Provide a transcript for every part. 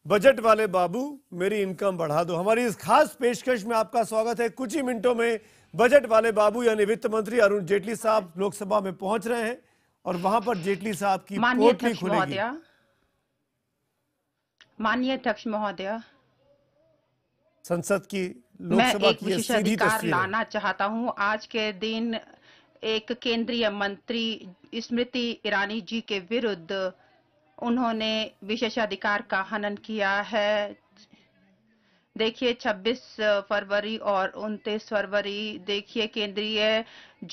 Budget वाले बाबू मेरी income बढ़ा दो। हमारी इस खास पेशकश में आपका स्वागत है। कुछ ही मिनटों में बजट वाले बाबू यानी वित्त मंत्री अरुण जेटली साहब लोकसभा में पहुंच रहे हैं और वहां पर जेटली साहब की पोटली खुलेगी। माननीय अध्यक्ष महोदय, संसद की मैं लोकसभा एक की विशेषाधिकार लाना चाहता हूं। आज के दिन एक केंद्रीय मंत्री स्मृति ईरानी जी के विरुद्ध उन्होंने विशेषाधिकार का हनन किया है। देखिए 26 फरवरी और 29 फरवरी देखिए केंद्रीय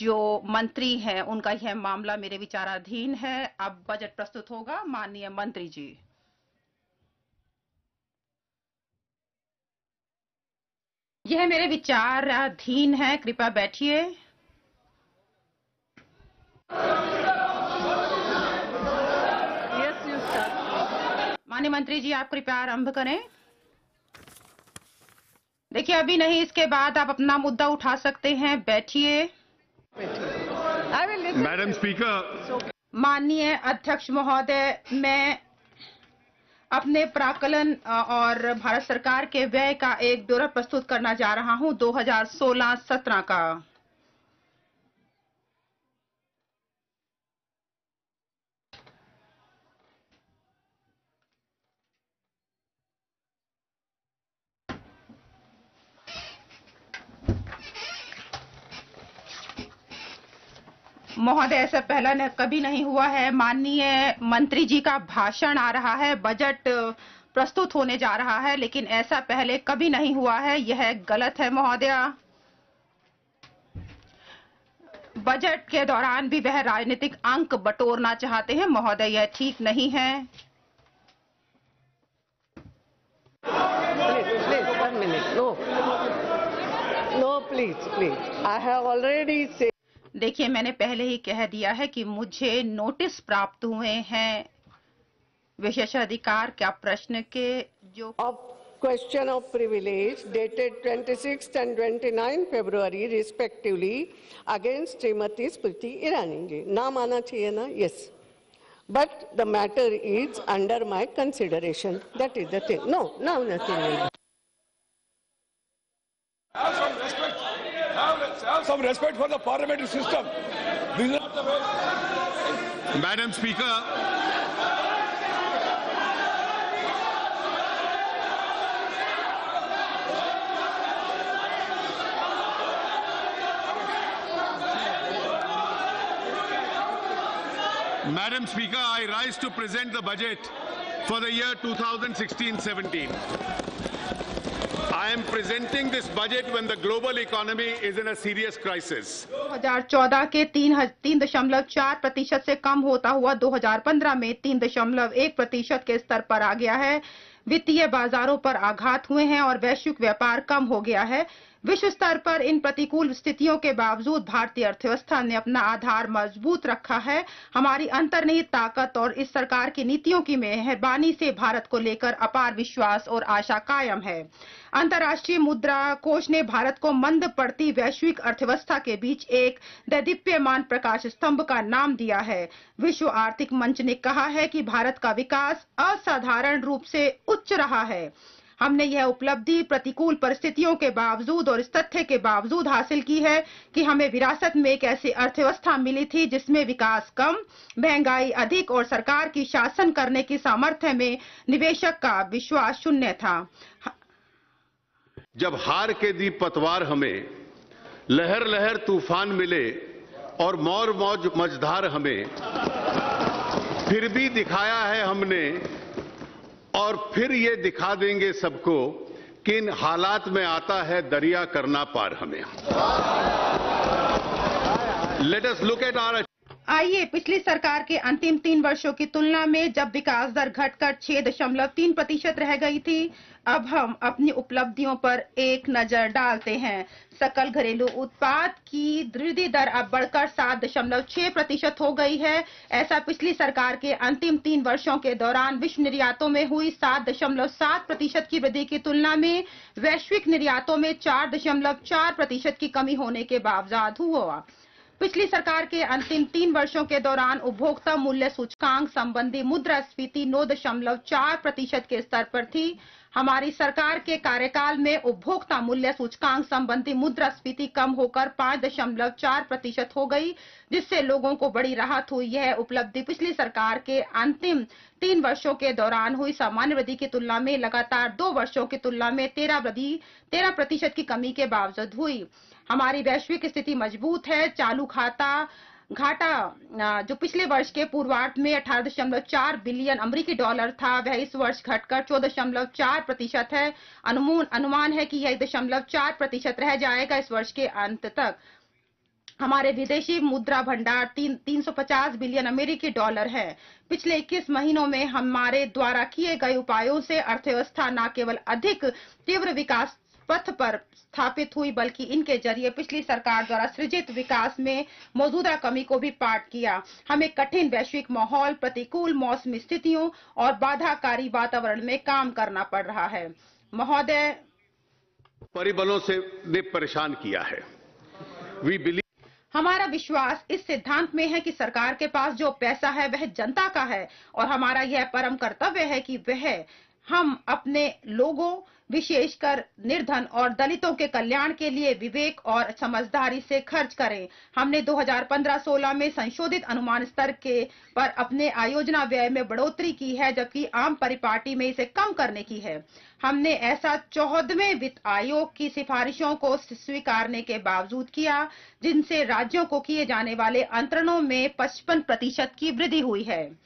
जो मंत्री हैं उनका यह मामला मेरे विचाराधीन है। अब बजट प्रस्तुत होगा। माननीय मंत्री जी, यह मेरे विचाराधीन है, कृपया बैठिए। माननीय मंत्री जी, आप कृपया आरंभ करें। देखिए अभी नहीं, इसके बाद आप अपना मुद्दा उठा सकते हैं। बैठिए। मैडम स्पीकर, माननीय अध्यक्ष महोदय, मैं अपने प्राक्कलन और भारत सरकार के व्यय का एक ब्यौरा प्रस्तुत करना जा रहा हूं 2016-17 का। महोदय, ऐसा पहला कभी नहीं हुआ है। माननीय मंत्री जी का भाषण आ रहा है, बजट प्रस्तुत होने जा रहा है, लेकिन ऐसा पहले कभी नहीं हुआ है। यह गलत है महोदय। बजट के दौरान भी वह राजनीतिक अंक बटोरना चाहते हैं महोदय, यह ठीक नहीं है। Please, 1 minute. No, please. I have already said. देखिए मैंने पहले ही कह दिया है कि मुझे नोटिस प्राप्त हुए हैं विशेषाधिकार क्या प्रश्न के जो Of question of privilege dated 26th and 29 February respectively against Srimati Smriti Irani ji. नाम आना चाहिए ना? Yes. But the matter is under my consideration. That is the thing. No, now nothing will be. Have some respect for the parliamentary system. This is not the way. Madam speaker, Madam Speaker, I rise to present the budget for the year 2016-17. I am presenting this budget when the global economy is in a serious crisis. 2014 के 3.4% से कम होता हुआ 2015 में 3.1% के स्तर पर आ गया है। वित्तीय बाजारों पर आघात हुए हैं और वैश्विक व्यापार कम हो गया है। विश्व स्तर पर इन प्रतिकूल स्थितियों के बावजूद भारतीय अर्थव्यवस्था ने अपना आधार मजबूत रखा है। हमारी अंतर्निहित ताकत और इस सरकार की नीतियों की मेहरबानी से भारत को लेकर अपार विश्वास और आशा कायम है। अंतर्राष्ट्रीय मुद्रा कोष ने भारत को मंद पड़ती वैश्विक अर्थव्यवस्था के बीच एक दैदीप्यमान प्रकाश स्तंभ का नाम दिया है। विश्व आर्थिक मंच ने कहा है कि भारत का विकास असाधारण रूप से उच्च रहा है। हमने यह उपलब्धि प्रतिकूल परिस्थितियों के बावजूद और इस तथ्य के बावजूद हासिल की है कि हमें विरासत में एक ऐसी अर्थव्यवस्था मिली थी जिसमें विकास कम, महंगाई अधिक और सरकार की शासन करने की सामर्थ्य में निवेशक का विश्वास शून्य था। जब हार के दी पतवार हमें, लहर लहर तूफान मिले और मौर मौज मझधार हमें, फिर भी दिखाया है हमने और फिर ये दिखा देंगे सबको कि इन हालात में आता है दरिया करना पार हमें। Let us look at our. आइए पिछली सरकार के अंतिम 3 वर्षों की तुलना में जब विकास दर घटकर 6.3% रह गई थी, अब हम अपनी उपलब्धियों पर एक नजर डालते हैं। सकल घरेलू उत्पाद की वृद्धि दर अब बढ़कर 7.6% हो गई है। ऐसा पिछली सरकार के अंतिम 3 वर्षों के दौरान विश्व निर्यातों में हुई 7.7% की वृद्धि की तुलना में वैश्विक निर्यातों में 4.4% की कमी होने के बावजूद हुआ। पिछली सरकार के अंतिम 3 वर्षों के दौरान उपभोक्ता मूल्य सूचकांक संबंधी मुद्रास्फीति 9.4% के स्तर पर थी। हमारी सरकार के कार्यकाल में उपभोक्ता मूल्य सूचकांक संबंधी मुद्रास्फीति कम होकर 5.4% हो गई, जिससे लोगों को बड़ी राहत हुई। यह उपलब्धि पिछली सरकार के अंतिम 3 वर्षों के दौरान हुई सामान्य वृद्धि की तुलना में लगातार 2 वर्षों की तुलना में 13% की कमी के बावजूद हुई। हमारी वैश्विक स्थिति मजबूत है। चालू घाटा जो पिछले वर्ष के पूर्वार्ध में 18.4 बिलियन अमेरिकी डॉलर था, वह इस वर्ष घटकर 14.4% है। अनुमान है कि यह 1.4% रह जाएगा इस वर्ष के अंत तक। हमारे विदेशी मुद्रा भंडार 350 बिलियन अमेरिकी डॉलर है। पिछले 21 महीनों में हमारे द्वारा किए गए उपायों से अर्थव्यवस्था न केवल अधिक तीव्र विकास पथ पर स्थापित हुई, बल्कि इनके जरिए पिछली सरकार द्वारा सृजित विकास में मौजूदा कमी को भी पाट किया। हमें कठिन वैश्विक माहौल, प्रतिकूल मौसमी स्थितियों और बाधाकारी वातावरण में काम करना पड़ रहा है। महोदय, परिबलों से ने परेशान किया है। हमारा विश्वास इस सिद्धांत में है कि सरकार के पास जो पैसा है वह जनता का है, और हमारा यह परम कर्तव्य है कि हम अपने लोगों, विशेषकर निर्धन और दलितों के कल्याण के लिए विवेक और समझदारी से खर्च करें। हमने 2015-16 में संशोधित अनुमान स्तर पर अपने आयोजना व्यय में बढ़ोतरी की है, जबकि आम परिपाटी में इसे कम करने की है। हमने ऐसा 14वें वित्त आयोग की सिफारिशों को स्वीकारने के बावजूद किया, जिनसे राज्यों को किए जाने वाले अंतरणों में 55% की वृद्धि हुई है।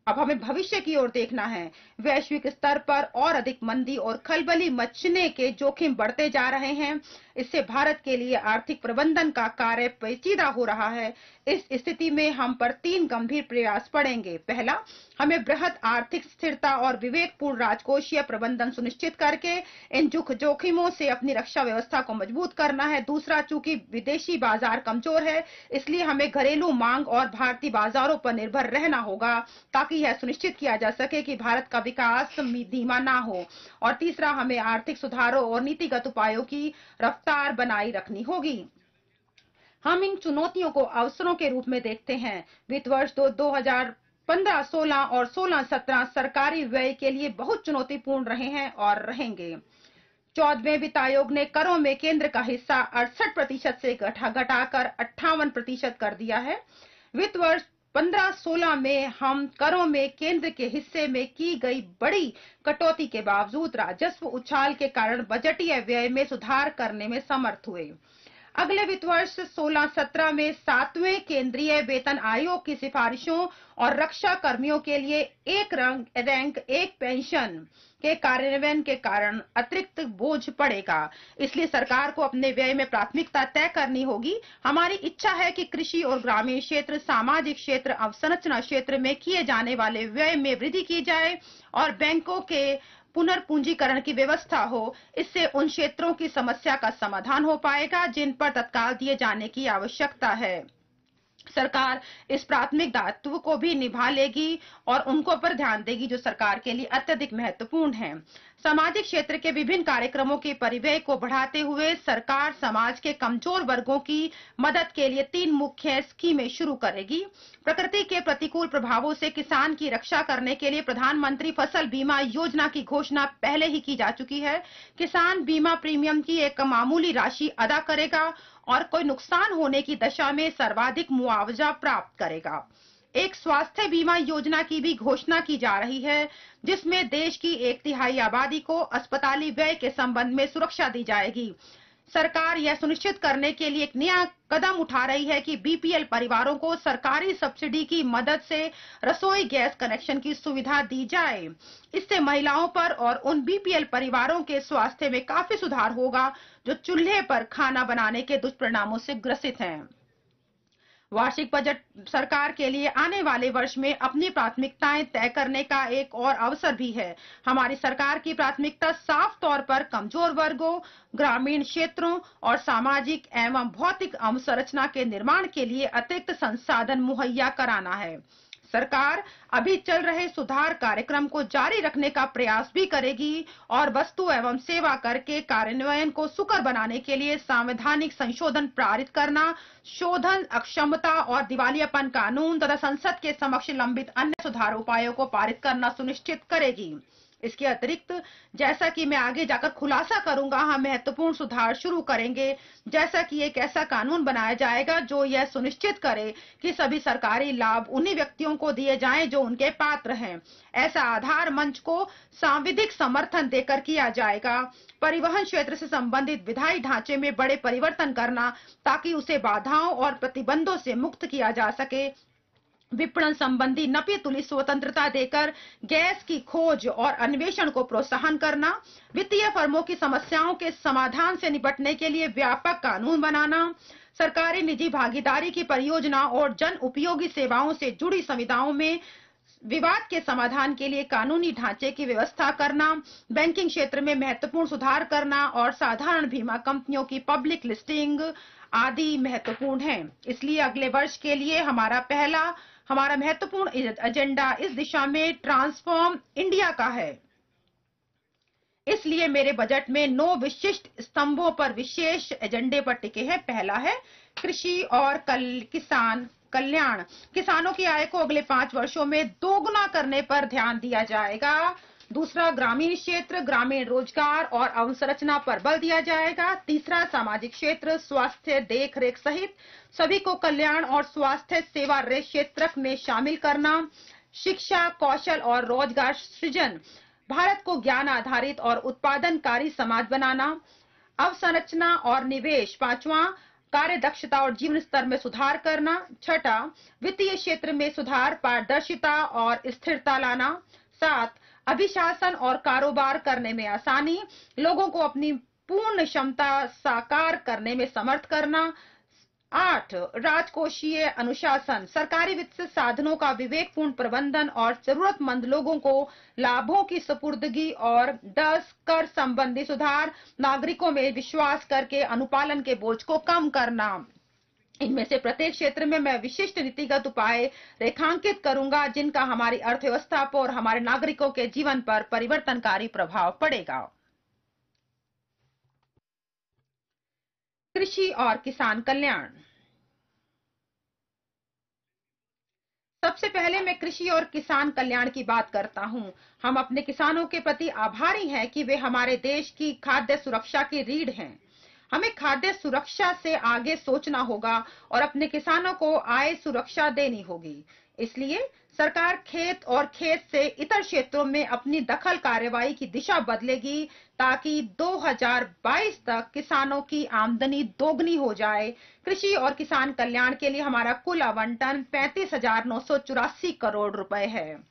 अब हमें भविष्य की ओर देखना है। वैश्विक स्तर पर और अधिक मंदी और खलबली मचने के जोखिम बढ़ते जा रहे हैं। इससे भारत के लिए आर्थिक प्रबंधन का कार्य पेचीदा हो रहा है। इस स्थिति में हम पर 3 गंभीर प्रयास पड़ेंगे। पहला, हमें बृहद आर्थिक स्थिरता और विवेकपूर्ण राजकोषीय प्रबंधन सुनिश्चित करके इन जोखिमों से अपनी रक्षा व्यवस्था को मजबूत करना है। दूसरा, चूंकि विदेशी बाजार कमजोर है, इसलिए हमें घरेलू मांग और भारतीय बाजारों पर निर्भर रहना होगा, ताकि यह सुनिश्चित किया जा सके कि भारत का विकास धीमा ना हो। और तीसरा, हमें आर्थिक सुधारों और नीतिगत उपायों की रफ्तार बनाए रखनी होगी। हम इन चुनौतियों को अवसरों के रूप में देखते हैं। वित्त वर्ष 2015-16 और 16-17 सरकारी व्यय के लिए बहुत चुनौतीपूर्ण रहे हैं और रहेंगे। 14वें वित्त आयोग ने करों में केंद्र का हिस्सा 68% से घटाकर 58% कर दिया है। वित्त वर्ष 15-16 में हम करों में केंद्र के हिस्से में की गई बड़ी कटौती के बावजूद राजस्व उछाल के कारण बजटीय व्यय में सुधार करने में समर्थ हुए। अगले वित्त वर्ष 16-17 में 7वें केंद्रीय वेतन आयोग की सिफारिशों और रक्षा कर्मियों के लिए एक रैंक एक पेंशन के कार्यान्वयन के कारण अतिरिक्त बोझ पड़ेगा। इसलिए सरकार को अपने व्यय में प्राथमिकता तय करनी होगी। हमारी इच्छा है कि कृषि और ग्रामीण क्षेत्र, सामाजिक क्षेत्र, अवसंरचना क्षेत्र में किए जाने वाले व्यय में वृद्धि की जाए और बैंकों के पुनर्पूंजीकरण की व्यवस्था हो। इससे उन क्षेत्रों की समस्या का समाधान हो पाएगा जिन पर तत्काल दिए जाने की आवश्यकता है। सरकार इस प्राथमिक दायित्व को भी निभा लेगी और उनको पर ध्यान देगी जो सरकार के लिए अत्यधिक महत्वपूर्ण है। सामाजिक क्षेत्र के विभिन्न कार्यक्रमों के परिव्यय को बढ़ाते हुए सरकार समाज के कमजोर वर्गों की मदद के लिए 3 मुख्य स्कीमें शुरू करेगी। प्रकृति के प्रतिकूल प्रभावों से किसान की रक्षा करने के लिए प्रधानमंत्री फसल बीमा योजना की घोषणा पहले ही की जा चुकी है। किसान बीमा प्रीमियम की एक मामूली राशि अदा करेगा और कोई नुकसान होने की दशा में सर्वाधिक मुआवजा प्राप्त करेगा। एक स्वास्थ्य बीमा योजना की भी घोषणा की जा रही है, जिसमें देश की 1/3 आबादी को अस्पताली व्यय के संबंध में सुरक्षा दी जाएगी। सरकार यह सुनिश्चित करने के लिए एक नया कदम उठा रही है कि बीपीएल परिवारों को सरकारी सब्सिडी की मदद से रसोई गैस कनेक्शन की सुविधा दी जाए। इससे महिलाओं पर और उन बीपीएल परिवारों के स्वास्थ्य में काफी सुधार होगा जो चूल्हे पर खाना बनाने के दुष्परिणामों से ग्रसित हैं। वार्षिक बजट सरकार के लिए आने वाले वर्ष में अपनी प्राथमिकताएं तय करने का एक और अवसर भी है। हमारी सरकार की प्राथमिकता साफ तौर पर कमजोर वर्गों, ग्रामीण क्षेत्रों और सामाजिक एवं भौतिक अवसंरचना के निर्माण के लिए अतिरिक्त संसाधन मुहैया कराना है। सरकार अभी चल रहे सुधार कार्यक्रम को जारी रखने का प्रयास भी करेगी और वस्तु एवं सेवा कर के कार्यान्वयन को सुकर बनाने के लिए संवैधानिक संशोधन पारित करना, शोधन अक्षमता और दिवालियापन कानून तथा संसद के समक्ष लंबित अन्य सुधार उपायों को पारित करना सुनिश्चित करेगी। इसके अतिरिक्त जैसा कि मैं आगे जाकर खुलासा करूंगा, हम महत्वपूर्ण सुधार शुरू करेंगे, जैसा कि एक ऐसा कानून बनाया जाएगा जो यह सुनिश्चित करे कि सभी सरकारी लाभ उन्हीं व्यक्तियों को दिए जाएं जो उनके पात्र हैं। ऐसा आधार मंच को सांविधिक समर्थन देकर किया जाएगा। परिवहन क्षेत्र से संबंधित विधायी ढांचे में बड़े परिवर्तन करना ताकि उसे बाधाओं और प्रतिबंधों से मुक्त किया जा सके। विपणन संबंधी नपी तुली स्वतंत्रता देकर गैस की खोज और अन्वेषण को प्रोत्साहन करना, वित्तीय फर्मों की समस्याओं के समाधान से निपटने के लिए व्यापक कानून बनाना, सरकारी निजी भागीदारी की परियोजना और जन उपयोगी सेवाओं से जुड़ी सुविधाओं में विवाद के समाधान के लिए कानूनी ढांचे की व्यवस्था करना, बैंकिंग क्षेत्र में महत्वपूर्ण सुधार करना और साधारण बीमा कंपनियों की पब्लिक लिस्टिंग आदि महत्वपूर्ण है। इसलिए अगले वर्ष के लिए हमारा महत्वपूर्ण एजेंडा इस दिशा में ट्रांसफॉर्म इंडिया का है। इसलिए मेरे बजट में 9 विशिष्ट स्तंभों पर विशेष एजेंडे पर टिके हैं। पहला है कृषि और किसान कल्याण। किसानों की आय को अगले 5 वर्षों में दोगुना करने पर ध्यान दिया जाएगा। दूसरा, ग्रामीण क्षेत्र, ग्रामीण रोजगार और अवसंरचना पर बल दिया जाएगा। तीसरा, सामाजिक क्षेत्र, स्वास्थ्य देखरेख सहित सभी को कल्याण और स्वास्थ्य सेवा क्षेत्र में शामिल करना। शिक्षा, कौशल और रोजगार सृजन, भारत को ज्ञान आधारित और उत्पादनकारी समाज बनाना। अवसंरचना और निवेश। पांचवा, कार्य दक्षता और जीवन स्तर में सुधार करना। छठा, वित्तीय क्षेत्र में सुधार, पारदर्शिता और स्थिरता लाना। 7, अभिशासन और कारोबार करने में आसानी, लोगों को अपनी पूर्ण क्षमता साकार करने में समर्थ करना। 8, राजकोषीय अनुशासन, सरकारी वित्त साधनों का विवेकपूर्ण प्रबंधन और जरूरतमंद लोगों को लाभों की सुपुर्दगी। और 10, कर संबंधी सुधार, नागरिकों में विश्वास करके अनुपालन के बोझ को कम करना। इनमें से प्रत्येक क्षेत्र में मैं विशिष्ट नीतिगत उपाय रेखांकित करूंगा जिनका हमारी अर्थव्यवस्था पर और हमारे नागरिकों के जीवन पर परिवर्तनकारी प्रभाव पड़ेगा। कृषि और किसान कल्याण। सबसे पहले मैं कृषि और किसान कल्याण की बात करता हूं। हम अपने किसानों के प्रति आभारी हैं कि वे हमारे देश की खाद्य सुरक्षा की रीढ़ हैं। हमें खाद्य सुरक्षा से आगे सोचना होगा और अपने किसानों को आय सुरक्षा देनी होगी। इसलिए सरकार खेत और खेत से इतर क्षेत्रों में अपनी दखल कार्रवाई की दिशा बदलेगी ताकि 2022 तक किसानों की आमदनी दोगुनी हो जाए। कृषि और किसान कल्याण के लिए हमारा कुल आवंटन 35,984 करोड़ रुपए है।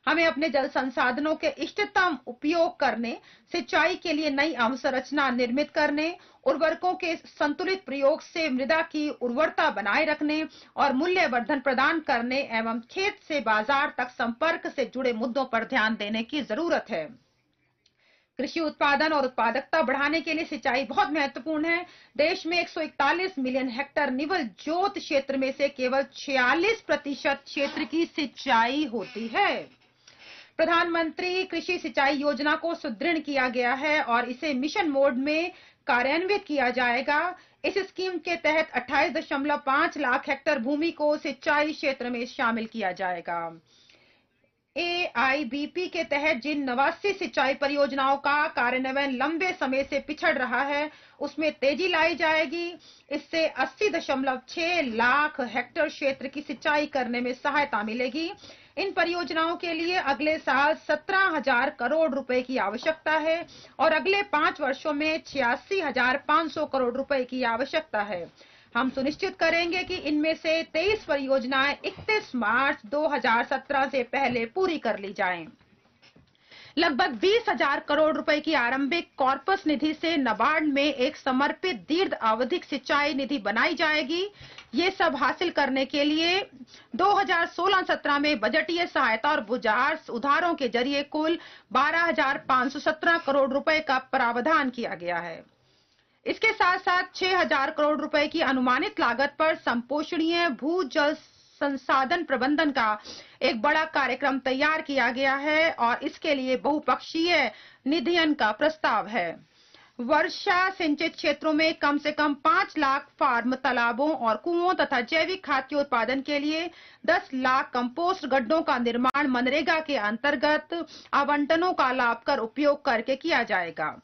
हमें अपने जल संसाधनों के इष्टतम उपयोग करने, सिंचाई के लिए नई अवसंरचना निर्मित करने, उर्वरकों के संतुलित प्रयोग से मृदा की उर्वरता बनाए रखने और मूल्यवर्धन प्रदान करने एवं खेत से बाजार तक संपर्क से जुड़े मुद्दों पर ध्यान देने की जरूरत है। कृषि उत्पादन और उत्पादकता बढ़ाने के लिए सिंचाई बहुत महत्वपूर्ण है। देश में 141 मिलियन हेक्टेयर निवल जोत क्षेत्र में से केवल 46% क्षेत्र की सिंचाई होती है। प्रधानमंत्री कृषि सिंचाई योजना को सुदृढ़ किया गया है और इसे मिशन मोड में कार्यान्वित किया जाएगा। इस स्कीम के तहत 28.5 लाख हेक्टेयर भूमि को सिंचाई क्षेत्र में शामिल किया जाएगा। AIBP के तहत जिन 89 सिंचाई परियोजनाओं का कार्यान्वयन लंबे समय से पिछड़ रहा है, उसमें तेजी लाई जाएगी। इससे 80.6 लाख हेक्टेयर क्षेत्र की सिंचाई करने में सहायता मिलेगी। इन परियोजनाओं के लिए अगले साल 17,000 करोड़ रुपए की आवश्यकता है और अगले 5 वर्षों में 86,500 करोड़ रुपए की आवश्यकता है। हम सुनिश्चित करेंगे कि इनमें से 23 परियोजनाएं 31 मार्च 2017 से पहले पूरी कर ली जाएं। लगभग 20,000 करोड़ रुपए की आरंभिक कॉर्पस निधि से नाबार्ड में एक समर्पित दीर्घ अवधिक सिंचाई निधि बनाई जाएगी। ये सब हासिल करने के लिए 2016-17 में बजटीय सहायता और बाजार उधारों के जरिए कुल 12,517 करोड़ रुपए का प्रावधान किया गया है। इसके साथ साथ 6,000 करोड़ रुपए की अनुमानित लागत पर संपोषणीय भूजल संसाधन प्रबंधन का एक बड़ा कार्यक्रम तैयार किया गया है और इसके लिए बहुपक्षीय निधियन का प्रस्ताव है। वर्षा सिंचित क्षेत्रों में कम से कम 5 लाख फार्म तालाबों और कुओं तथा जैविक खाद के उत्पादन के लिए 10 लाख कंपोस्ट गड्ढों का निर्माण मनरेगा के अंतर्गत आवंटनों का लाभ कर उपयोग करके किया जाएगा।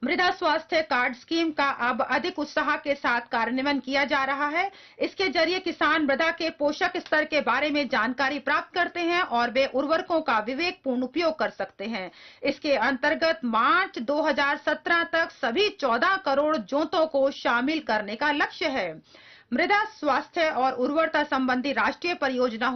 मृदा स्वास्थ्य कार्ड स्कीम का अब अधिक उत्साह के साथ कार्यान्वयन किया जा रहा है। इसके जरिए किसान मृदा के पोषक स्तर के बारे में जानकारी प्राप्त करते हैं और वे उर्वरकों का विवेकपूर्ण उपयोग कर सकते हैं। इसके अंतर्गत मार्च 2017 तक सभी 14 करोड़ जोतों को शामिल करने का लक्ष्य है। मृदा स्वास्थ्य और उर्वरता संबंधी राष्ट्रीय परियोजना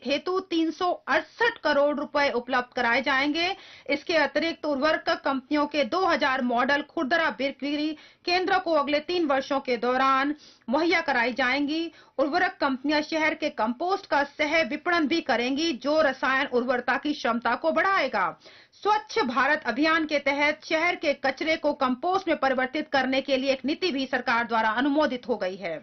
हेतु 368 करोड़ रुपए उपलब्ध कराए जाएंगे। इसके अतिरिक्त उर्वरक कंपनियों के 2000 मॉडल खुदरा बिक्री केंद्रों को अगले 3 वर्षों के दौरान मुहैया कराई जाएंगी। उर्वरक कंपनियां शहर के कंपोस्ट का सह विपणन भी करेंगी, जो रसायन उर्वरता की क्षमता को बढ़ाएगा। स्वच्छ भारत अभियान के तहत शहर के कचरे को कंपोस्ट में परिवर्तित करने के लिए एक नीति भी सरकार द्वारा अनुमोदित हो गई है।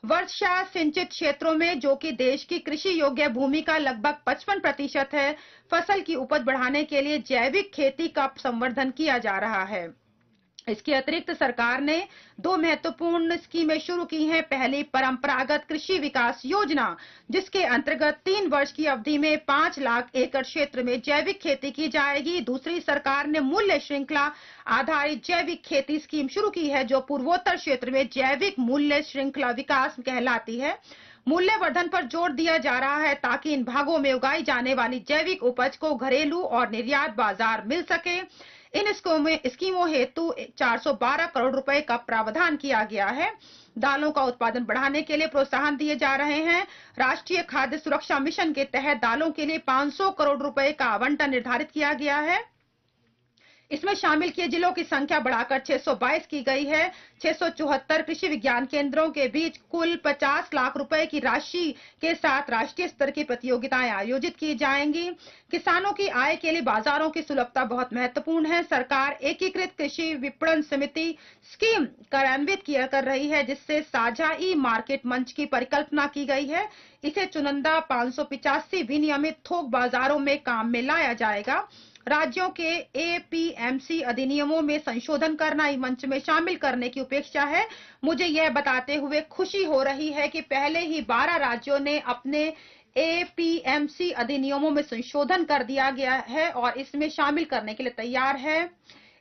वर्षा सिंचित क्षेत्रों में, जो कि देश की कृषि योग्य भूमि का लगभग 55% है, फसल की उपज बढ़ाने के लिए जैविक खेती का संवर्धन किया जा रहा है। इसके अतिरिक्त सरकार ने 2 महत्वपूर्ण स्कीमें शुरू की हैं। पहली परंपरागत कृषि विकास योजना, जिसके अंतर्गत 3 वर्ष की अवधि में 5 लाख एकड़ क्षेत्र में जैविक खेती की जाएगी। दूसरी, सरकार ने मूल्य श्रृंखला आधारित जैविक खेती स्कीम शुरू की है, जो पूर्वोत्तर क्षेत्र में जैविक मूल्य श्रृंखला विकास कहलाती है। मूल्यवर्धन पर जोर दिया जा रहा है ताकि इन भागों में उगाई जाने वाली जैविक उपज को घरेलू और निर्यात बाजार मिल सके। इन स्कीमों हेतु 412 करोड़ रुपए का प्रावधान किया गया है। दालों का उत्पादन बढ़ाने के लिए प्रोत्साहन दिए जा रहे हैं। राष्ट्रीय खाद्य सुरक्षा मिशन के तहत दालों के लिए 500 करोड़ रुपए का आवंटन निर्धारित किया गया है। इसमें शामिल किए जिलों की संख्या बढ़ाकर 622 की गई है। 674 कृषि विज्ञान केंद्रों के बीच कुल 50 लाख रुपए की राशि के साथ राष्ट्रीय स्तर की प्रतियोगिताएं आयोजित की जाएंगी। किसानों की आय के लिए बाजारों की सुलभता बहुत महत्वपूर्ण है। सरकार एकीकृत कृषि विपणन समिति स्कीम कार्यान्वित कर रही है, जिससे साझा ई मार्केट मंच की परिकल्पना की गई है। इसे चुनिंदा 585 विनियमित थोक बाजारों में काम में लाया जाएगा। राज्यों के एपीएमसी अधिनियमों में संशोधन करना इस मंच में शामिल करने की अपेक्षा है। मुझे यह बताते हुए खुशी हो रही है कि पहले ही 12 राज्यों ने अपने एपीएमसी अधिनियमों में संशोधन कर दिया गया है और इसमें शामिल करने के लिए तैयार है।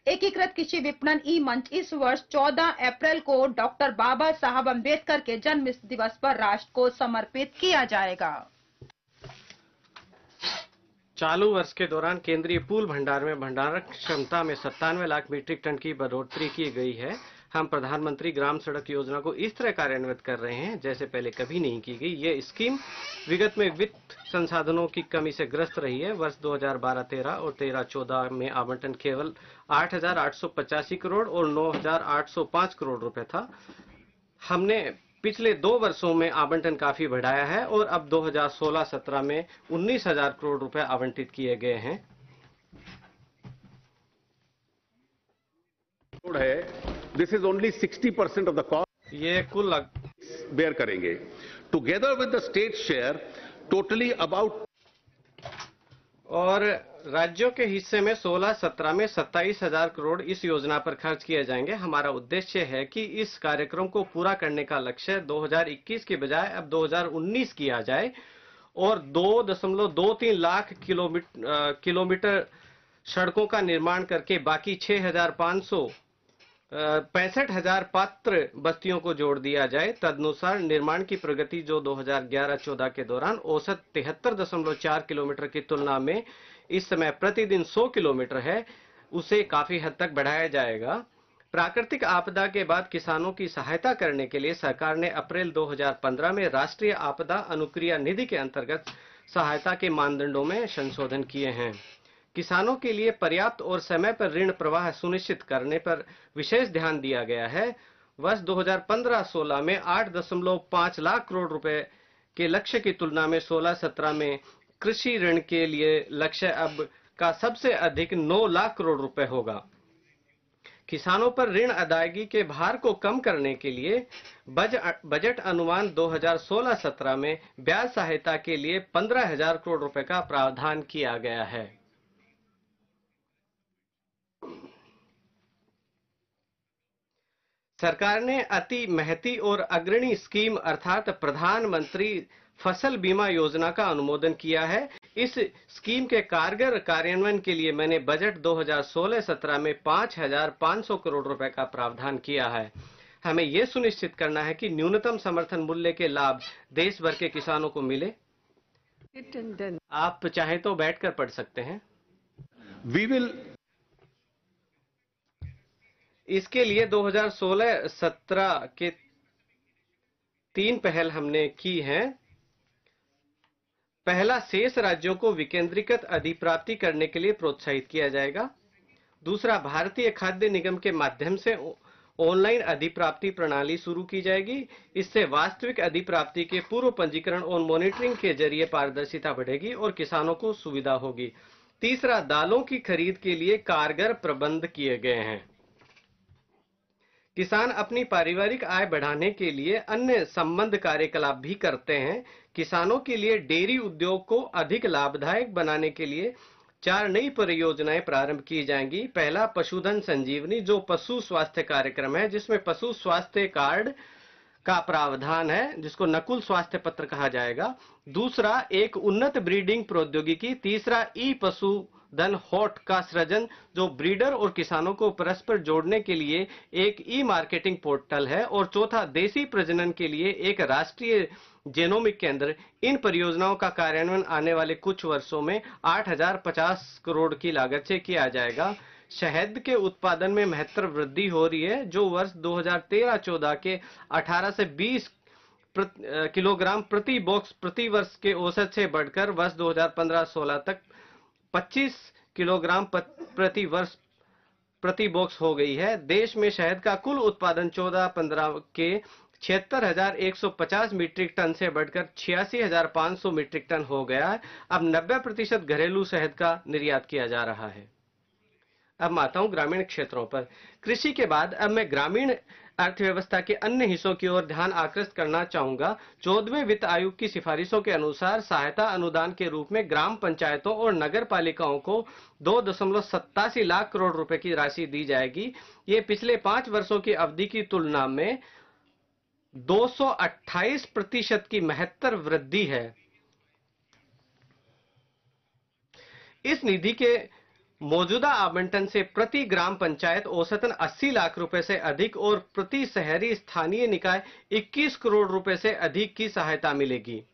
एकीकृत कृषि विपणन ई मंच इस वर्ष 14 अप्रैल को डॉक्टर बाबा साहब अम्बेडकर के जन्म दिवस पर राष्ट्र को समर्पित किया जाएगा। चालू वर्ष के दौरान केंद्रीय पूल भंडार में भंडारण क्षमता में 97 लाख मीट्रिक टन की बढ़ोतरी की गई है। हम प्रधानमंत्री ग्राम सड़क योजना को इस तरह कार्यान्वित कर रहे हैं जैसे पहले कभी नहीं की गई। ये स्कीम विगत में वित्त संसाधनों की कमी से ग्रस्त रही है। वर्ष 2012-13 और 13-14 में आवंटन केवल 8,885 करोड़ और 9,805 करोड़ रुपए था। हमने पिछले 2 वर्षों में आवंटन काफी बढ़ाया है और अब 2016-17 में 19,000 करोड़ रुपए आवंटित किए गए हैं। This is only 60% of the cost. ये कुल बेयर करेंगे। Together with the state share, totally about और राज्यों के हिस्से में 16-17 में 27,000 करोड़ इस योजना पर खर्च किए जाएंगे। हमारा उद्देश्य है कि इस कार्यक्रम को पूरा करने का लक्ष्य 2021 के बजाय अब 2019 किया जाए और 2.23 लाख किलोमीटर सड़कों का निर्माण करके बाकी 65,000 पात्र बस्तियों को जोड़ दिया जाए। तदनुसार निर्माण की प्रगति जो 2011-14 के दौरान औसत 73.4 किलोमीटर की तुलना में इस समय प्रतिदिन 100 किलोमीटर है, उसे काफी हद तक बढ़ाया जाएगा। प्राकृतिक आपदा के बाद किसानों की सहायता करने के लिए सरकार ने अप्रैल 2015 में राष्ट्रीय आपदा अनुक्रिया निधि के अंतर्गत सहायता के मानदंडों में संशोधन किए हैं। किसानों के लिए पर्याप्त और समय पर ऋण प्रवाह सुनिश्चित करने पर विशेष ध्यान दिया गया है। वर्ष 2015-16 में 8.5 लाख करोड़ रुपए के लक्ष्य की तुलना में 16-17 में कृषि ऋण के लिए लक्ष्य अब का सबसे अधिक 9 लाख करोड़ रुपए होगा। किसानों पर ऋण अदायगी के भार को कम करने के लिए बजट अनुमान 2016-17 में ब्याज सहायता के लिए 15,000 करोड़ रुपए का प्रावधान किया गया है। सरकार ने अति महती और अग्रणी स्कीम अर्थात प्रधानमंत्री फसल बीमा योजना का अनुमोदन किया है। इस स्कीम के कारगर कार्यान्वयन के लिए मैंने बजट 2016-17 में 5,500 करोड़ रुपए का प्रावधान किया है। हमें यह सुनिश्चित करना है कि न्यूनतम समर्थन मूल्य के लाभ देश भर के किसानों को मिले। आप चाहे तो बैठकर पढ़ सकते हैं। इसके लिए 2016-17 के 3 पहल हमने की हैं। पहला, शेष राज्यों को विकेंद्रीकृत अधिप्राप्ति करने के लिए प्रोत्साहित किया जाएगा। दूसरा, भारतीय खाद्य निगम के माध्यम से ऑनलाइन अधिप्राप्ति प्रणाली शुरू की जाएगी। इससे वास्तविक अधिप्राप्ति के पूर्व पंजीकरण और मॉनिटरिंग के जरिए पारदर्शिता बढ़ेगी और किसानों को सुविधा होगी। तीसरा, दालों की खरीद के लिए कारगर प्रबंध किए गए हैं। किसान अपनी पारिवारिक आय बढ़ाने के लिए अन्य संबंध कार्यकलाप भी करते हैं। किसानों के लिए डेयरी उद्योग को अधिक लाभदायक बनाने के लिए 4 नई परियोजनाएं प्रारंभ की जाएंगी। पहला, पशुधन संजीवनी, जो पशु स्वास्थ्य कार्यक्रम है, जिसमें पशु स्वास्थ्य कार्ड का प्रावधान है, जिसको नकुल स्वास्थ्य पत्र कहा जाएगा। दूसरा, एक उन्नत ब्रीडिंग प्रौद्योगिकी। तीसरा, ई पशुधन हॉट का सृजन, जो ब्रीडर और किसानों को परस्पर जोड़ने के लिए एक ई मार्केटिंग पोर्टल है। और चौथा, देसी प्रजनन के लिए एक राष्ट्रीय जेनोमिक केंद्र। इन परियोजनाओं का कार्यान्वयन आने वाले कुछ वर्षों में 8,050 करोड़ की लागत से किया जाएगा। शहद के उत्पादन में महत्तर वृद्धि हो रही है, जो वर्ष 2013-14 के 18 से 20 किलोग्राम प्रति बॉक्स प्रति वर्ष के औसत से बढ़कर वर्ष 2015-16 तक 25 किलोग्राम प्रति वर्ष प्रति बॉक्स हो गई है। देश में शहद का कुल उत्पादन 14-15 के 76,150 मीट्रिक टन से बढ़कर 86,500 मीट्रिक टन हो गया है। अब 90% घरेलू शहद का निर्यात किया जा रहा है। अब आता हूं ग्रामीण क्षेत्रों पर। कृषि के बाद अब मैं ग्रामीण अर्थव्यवस्था के अन्य हिस्सों की ओर ध्यान आकृष्ट करना चाहूंगा। 14वें वित्त आयोग की सिफारिशों के अनुसार सहायता अनुदान के रूप में ग्राम पंचायतों और नगर पालिकाओं को 2.87 लाख करोड़ रुपए की राशि दी जाएगी। ये पिछले 5 वर्षों की अवधि की तुलना में 228% की महत्तर वृद्धि है। इस निधि के मौजूदा आवंटन से प्रति ग्राम पंचायत औसतन 80 लाख रुपए से अधिक और प्रति शहरी स्थानीय निकाय 21 करोड़ रुपए से अधिक की सहायता मिलेगी।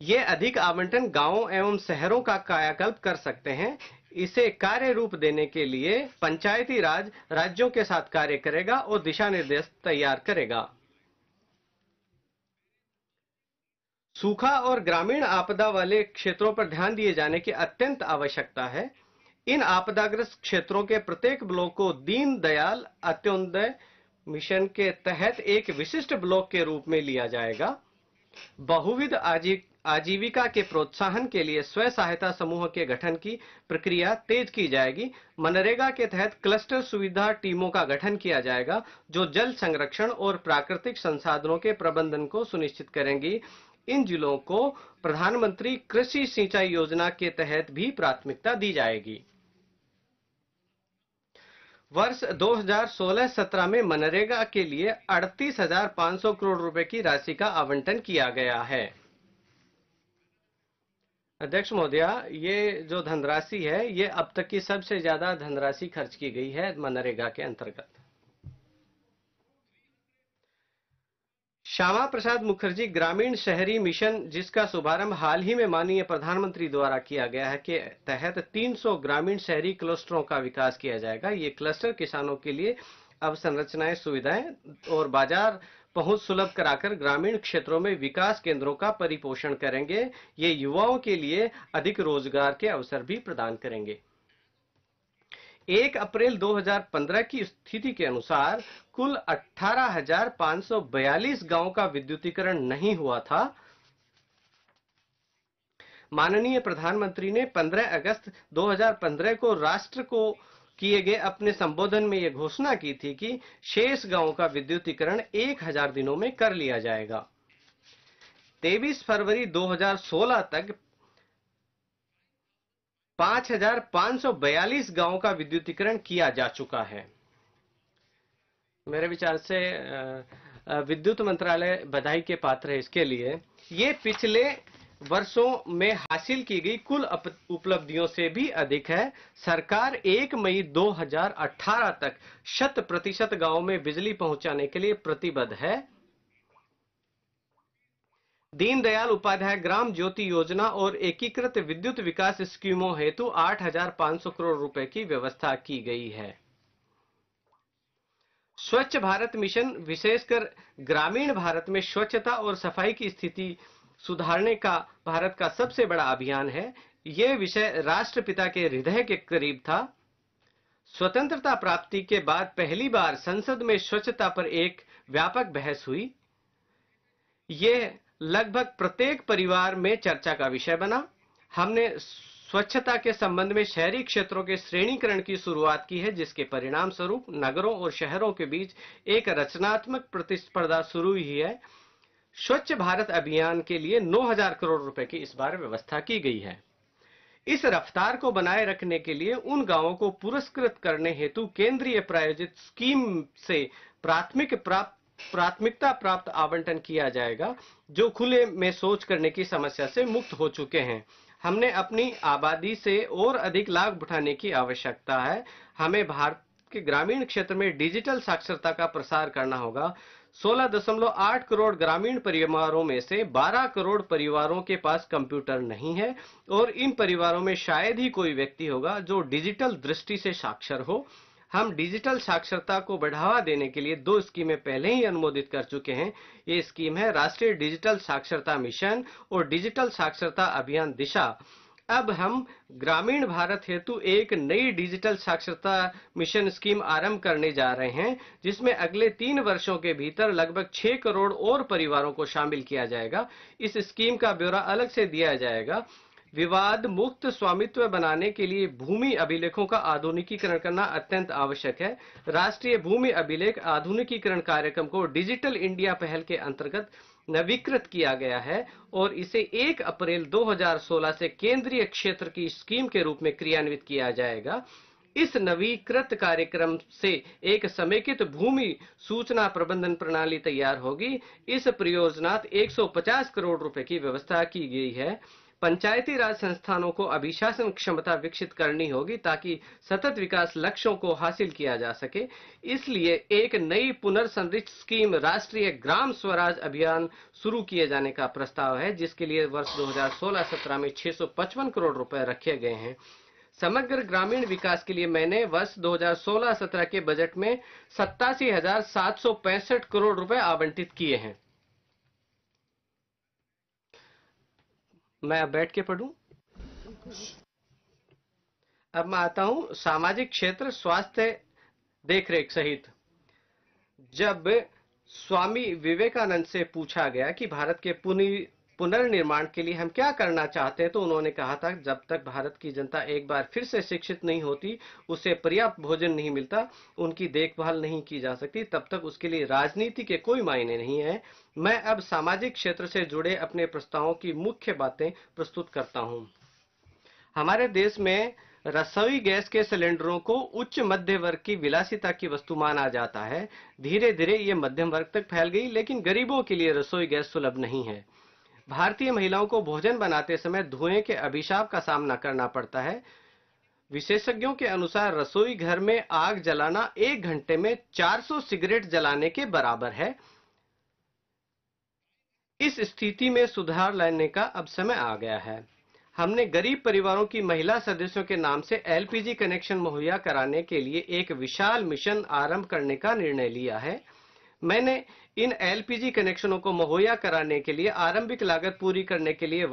ये अधिक आवंटन गांवों एवं शहरों का कायाकल्प कर सकते हैं। इसे कार्य रूप देने के लिए पंचायती राज राज्यों के साथ कार्य करेगा और दिशा निर्देश तैयार करेगा। सूखा और ग्रामीण आपदा वाले क्षेत्रों पर ध्यान दिए जाने की अत्यंत आवश्यकता है। इन आपदाग्रस्त क्षेत्रों के प्रत्येक ब्लॉक को दीनदयाल अंत्योदय मिशन के तहत एक विशिष्ट ब्लॉक के रूप में लिया जाएगा। बहुविध आजीविका के प्रोत्साहन के लिए स्व सहायता समूह के गठन की प्रक्रिया तेज की जाएगी। मनरेगा के तहत क्लस्टर सुविधा टीमों का गठन किया जाएगा, जो जल संरक्षण और प्राकृतिक संसाधनों के प्रबंधन को सुनिश्चित करेंगी। इन जिलों को प्रधानमंत्री कृषि सिंचाई योजना के तहत भी प्राथमिकता दी जाएगी। वर्ष 2016-17 में मनरेगा के लिए 38,500 करोड़ रुपए की राशि का आवंटन किया गया है। अध्यक्ष महोदया, ये जो धनराशि है, ये अब तक की सबसे ज्यादा धनराशि खर्च की गई है मनरेगा के अंतर्गत। श्यामा प्रसाद मुखर्जी ग्रामीण शहरी मिशन, जिसका शुभारंभ हाल ही में माननीय प्रधानमंत्री द्वारा किया गया है, के तहत 300 ग्रामीण शहरी क्लस्टरों का विकास किया जाएगा। ये क्लस्टर किसानों के लिए अवसंरचनाएं, सुविधाएं और बाजार पहुंच सुलभ कराकर ग्रामीण क्षेत्रों में विकास केंद्रों का परिपोषण करेंगे। ये युवाओं के लिए अधिक रोजगार के अवसर भी प्रदान करेंगे। 1 अप्रैल 2015 की स्थिति के अनुसार कुल 18,542 गांवों का विद्युतीकरण नहीं हुआ था। माननीय प्रधानमंत्री ने 15 अगस्त 2015 को राष्ट्र को किए गए अपने संबोधन में यह घोषणा की थी कि शेष गांवों का विद्युतीकरण 1000 दिनों में कर लिया जाएगा। 23 फरवरी 2016 तक 5542 गांवों का विद्युतीकरण किया जा चुका है। मेरे विचार से विद्युत मंत्रालय बधाई के पात्र है इसके लिए। ये पिछले वर्षों में हासिल की गई कुल उपलब्धियों से भी अधिक है। सरकार 1 मई 2018 तक 100% गांवों में बिजली पहुंचाने के लिए प्रतिबद्ध है। दीनदयाल उपाध्याय ग्राम ज्योति योजना और एकीकृत विद्युत विकास स्कीमों हेतु 8500 करोड़ रुपए की व्यवस्था की गई है। स्वच्छ भारत मिशन विशेषकर ग्रामीण भारत में स्वच्छता और सफाई की स्थिति सुधारने का भारत का सबसे बड़ा अभियान है। यह विषय राष्ट्रपिता के हृदय के करीब था। स्वतंत्रता प्राप्ति के बाद पहली बार संसद में स्वच्छता पर एक व्यापक बहस हुई। यह लगभग प्रत्येक परिवार में चर्चा का विषय बना। हमने स्वच्छता के संबंध में शहरी क्षेत्रों के श्रेणीकरण की शुरुआत की है, जिसके परिणाम स्वरूप नगरों और शहरों के बीच एक रचनात्मक प्रतिस्पर्धा शुरू हुई है। स्वच्छ भारत अभियान के लिए 9000 करोड़ रुपए की इस बार व्यवस्था की गई है। इस रफ्तार को बनाए रखने के लिए उन गांवों को पुरस्कृत करने हेतु केंद्रीय प्रायोजित स्कीम से प्राथमिकता प्राप्त आवंटन किया जाएगा, जो खुले में शौच करने की समस्या से मुक्त हो चुके हैं। हमने अपनी आबादी से और अधिक लाभ उठाने की आवश्यकता है। हमें भारत के ग्रामीण क्षेत्र में डिजिटल साक्षरता का प्रसार करना होगा। 16.8 करोड़ ग्रामीण परिवारों में से 12 करोड़ परिवारों के पास कंप्यूटर नहीं है और इन परिवारों में शायद ही कोई व्यक्ति होगा जो डिजिटल दृष्टि से साक्षर हो। हम डिजिटल साक्षरता को बढ़ावा देने के लिए 2 स्कीमें पहले ही अनुमोदित कर चुके हैं। ये स्कीम है राष्ट्रीय डिजिटल साक्षरता मिशन और डिजिटल साक्षरता अभियान दिशा। अब हम ग्रामीण भारत हेतु एक नई डिजिटल साक्षरता मिशन स्कीम आरंभ करने जा रहे हैं, जिसमें अगले 3 वर्षों के भीतर लगभग 6 करोड़ और परिवारों को शामिल किया जाएगा। इस स्कीम का ब्यौरा अलग से दिया जाएगा। विवाद मुक्त स्वामित्व बनाने के लिए भूमि अभिलेखों का आधुनिकीकरण करना अत्यंत आवश्यक है। राष्ट्रीय भूमि अभिलेख आधुनिकीकरण कार्यक्रम को डिजिटल इंडिया पहल के अंतर्गत नवीकृत किया गया है और इसे 1 अप्रैल 2016 से केंद्रीय क्षेत्र की स्कीम के रूप में क्रियान्वित किया जाएगा। इस नवीकृत कार्यक्रम से एक समेकित भूमि सूचना प्रबंधन प्रणाली तैयार होगी। इस परियोजना 150 करोड़ रुपए की व्यवस्था की गई है। पंचायती राज संस्थानों को अभिशासन क्षमता विकसित करनी होगी ताकि सतत विकास लक्ष्यों को हासिल किया जा सके। इसलिए एक नई पुनर्संरचित स्कीम राष्ट्रीय ग्राम स्वराज अभियान शुरू किए जाने का प्रस्ताव है, जिसके लिए वर्ष 2016-17 में 655 करोड़ रुपए रखे गए हैं। समग्र ग्रामीण विकास के लिए मैंने वर्ष 2016-17 के बजट में 87,765 करोड़ रुपए आवंटित किए हैं। मैं अब बैठ के पढ़ूं। अब मैं आता हूं सामाजिक क्षेत्र, स्वास्थ्य देखरेख सहित। जब स्वामी विवेकानंद से पूछा गया कि भारत के पुनर्निर्माण के लिए हम क्या करना चाहते हैं, तो उन्होंने कहा था जब तक भारत की जनता एक बार फिर से शिक्षित नहीं होती, उसे पर्याप्त भोजन नहीं मिलता, उनकी देखभाल नहीं की जा सकती, तब तक उसके लिए राजनीति के कोई मायने नहीं है। मैं अब सामाजिक क्षेत्र से जुड़े अपने प्रस्तावों की मुख्य बातें प्रस्तुत करता हूं। हमारे देश में रसोई गैस के सिलेंडरों को उच्च मध्य वर्ग की विलासिता की वस्तु माना जाता है। धीरे धीरे ये मध्यम वर्ग तक फैल गई, लेकिन गरीबों के लिए रसोई गैस सुलभ नहीं है। भारतीय महिलाओं को भोजन बनाते समय धुएं के अभिशाप का सामना करना पड़ता है। विशेषज्ञों के अनुसार रसोई घर में आग जलाना 1 घंटे में 400 सिगरेट जलाने के बराबर है। इस स्थिति में सुधार लाने का अब समय आ गया है। हमने गरीब परिवारों की महिला सदस्यों के नाम से एलपीजी कनेक्शन मुहैया कराने के लिए एक विशाल मिशन आरंभ करने का निर्णय लिया है। मैंने इन एलपीजी कनेक्शनों को मुहैया कराने के लिए आरंभिक लागत पूरी करने के लिए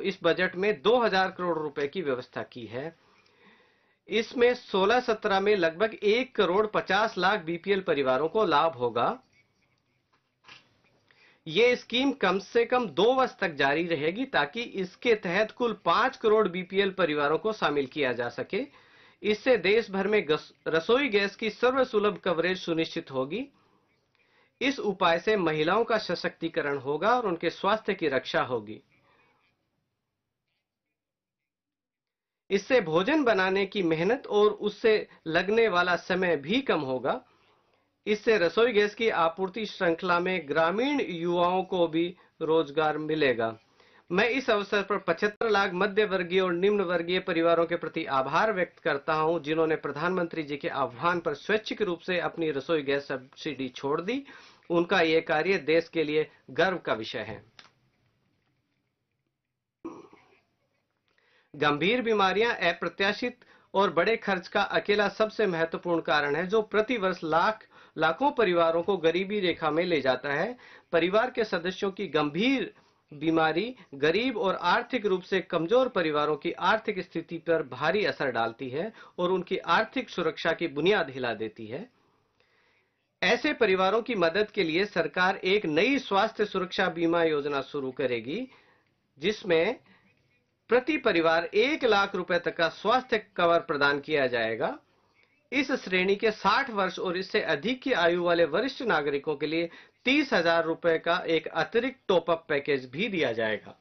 इस बजट में 2000 करोड़ रुपए की व्यवस्था की है। इसमें 16-17 में लगभग 1 करोड़ 50 लाख बीपीएल परिवारों को लाभ होगा। ये स्कीम कम से कम 2 वर्ष तक जारी रहेगी ताकि इसके तहत कुल 5 करोड़ बीपीएल परिवारों को शामिल किया जा सके। इससे देश भर में रसोई गैस की सर्वसुलभ कवरेज सुनिश्चित होगी। इस उपाय से महिलाओं का सशक्तिकरण होगा और उनके स्वास्थ्य की रक्षा होगी। इससे भोजन बनाने की मेहनत और उससे लगने वाला समय भी कम होगा। इससे रसोई गैस की आपूर्ति श्रृंखला में ग्रामीण युवाओं को भी रोजगार मिलेगा। मैं इस अवसर पर 75 लाख मध्य वर्गीय और निम्न वर्गीय परिवारों के प्रति आभार व्यक्त करता हूं, जिन्होंने प्रधानमंत्री जी के आह्वान पर स्वैच्छिक रूप से अपनी रसोई गैस सब्सिडी छोड़ दी। उनका यह कार्य देश के लिए गर्व का विषय है। गंभीर बीमारियां अप्रत्याशित और बड़े खर्च का अकेला सबसे महत्वपूर्ण कारण है, जो प्रतिवर्ष लाखों परिवारों को गरीबी रेखा में ले जाता है। परिवार के सदस्यों की गंभीर बीमारी गरीब और आर्थिक रूप से कमजोर परिवारों की आर्थिक स्थिति पर भारी असर डालती है और उनकी आर्थिक सुरक्षा की बुनियाद हिला देती है। ऐसे परिवारों की मदद के लिए सरकार एक नई स्वास्थ्य सुरक्षा बीमा योजना शुरू करेगी, जिसमें प्रति परिवार 1 लाख रुपए तक का स्वास्थ्य कवर प्रदान किया जाएगा। इस श्रेणी के 60 वर्ष और इससे अधिक की आयु वाले वरिष्ठ नागरिकों के लिए 30,000 रुपए का एक अतिरिक्त टॉप अप पैकेज भी दिया जाएगा।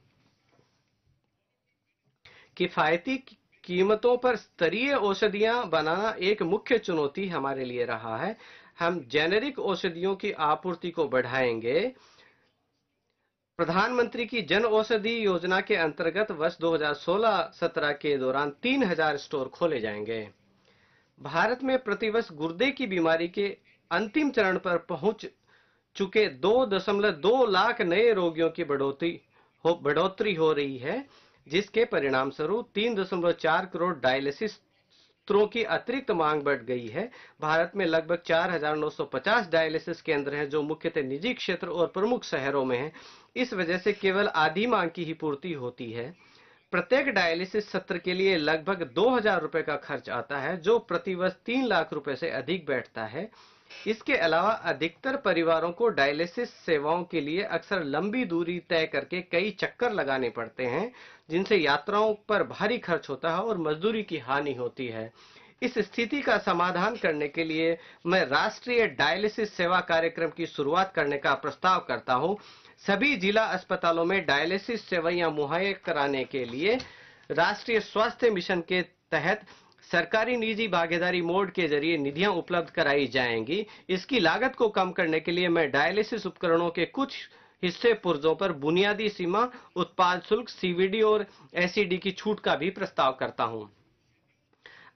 किफायती कीमतों पर स्तरीय औषधियां बनाना एक मुख्य चुनौती हमारे लिए रहा है। हम जेनेरिक औषधियों की आपूर्ति को बढ़ाएंगे। प्रधानमंत्री की जन औषधि योजना के अंतर्गत वर्ष 2016-17 के दौरान 3,000 स्टोर खोले जाएंगे। भारत में प्रतिवर्ष गुर्दे की बीमारी के अंतिम चरण पर पहुंच चुके 2.2 लाख नए रोगियों की बढ़ोतरी हो रही है, जिसके परिणाम स्वरूप 3.4 करोड़ डायलिसिस स्तरों की अतिरिक्त मांग बढ़ गई है। भारत में लगभग 4,950 डायलिसिस केंद्र हैं, जो मुख्यतः निजी क्षेत्र और प्रमुख शहरों में हैं। इस वजह से केवल आधी मांग की ही पूर्ति होती है। प्रत्येक डायलिसिस सत्र के लिए लगभग 2,000 रुपए का खर्च आता है, जो प्रतिवर्ष 3 लाख रुपए से अधिक बैठता है। इसके अलावा अधिकतर परिवारों को डायलिसिस सेवाओं के लिए अक्सर लंबी दूरी तय करके कई चक्कर लगाने पड़ते हैं, जिनसे यात्राओं पर भारी खर्च होता है और मजदूरी की हानि होती है। इस स्थिति का समाधान करने के लिए मैं राष्ट्रीय डायलिसिस सेवा कार्यक्रम की शुरुआत करने का प्रस्ताव करता हूं। सभी जिला अस्पतालों में डायलिसिस सेवाएं मुहैया कराने के लिए राष्ट्रीय स्वास्थ्य मिशन के तहत सरकारी निजी भागीदारी मोड के जरिए निधियां उपलब्ध कराई जाएंगी। इसकी लागत को कम करने के लिए मैं डायलिसिस उपकरणों के कुछ हिस्से पुर्जों पर बुनियादी सीमा, उत्पाद शुल्क, सीवीडी और एसईडी की छूट का भी प्रस्ताव करता हूं।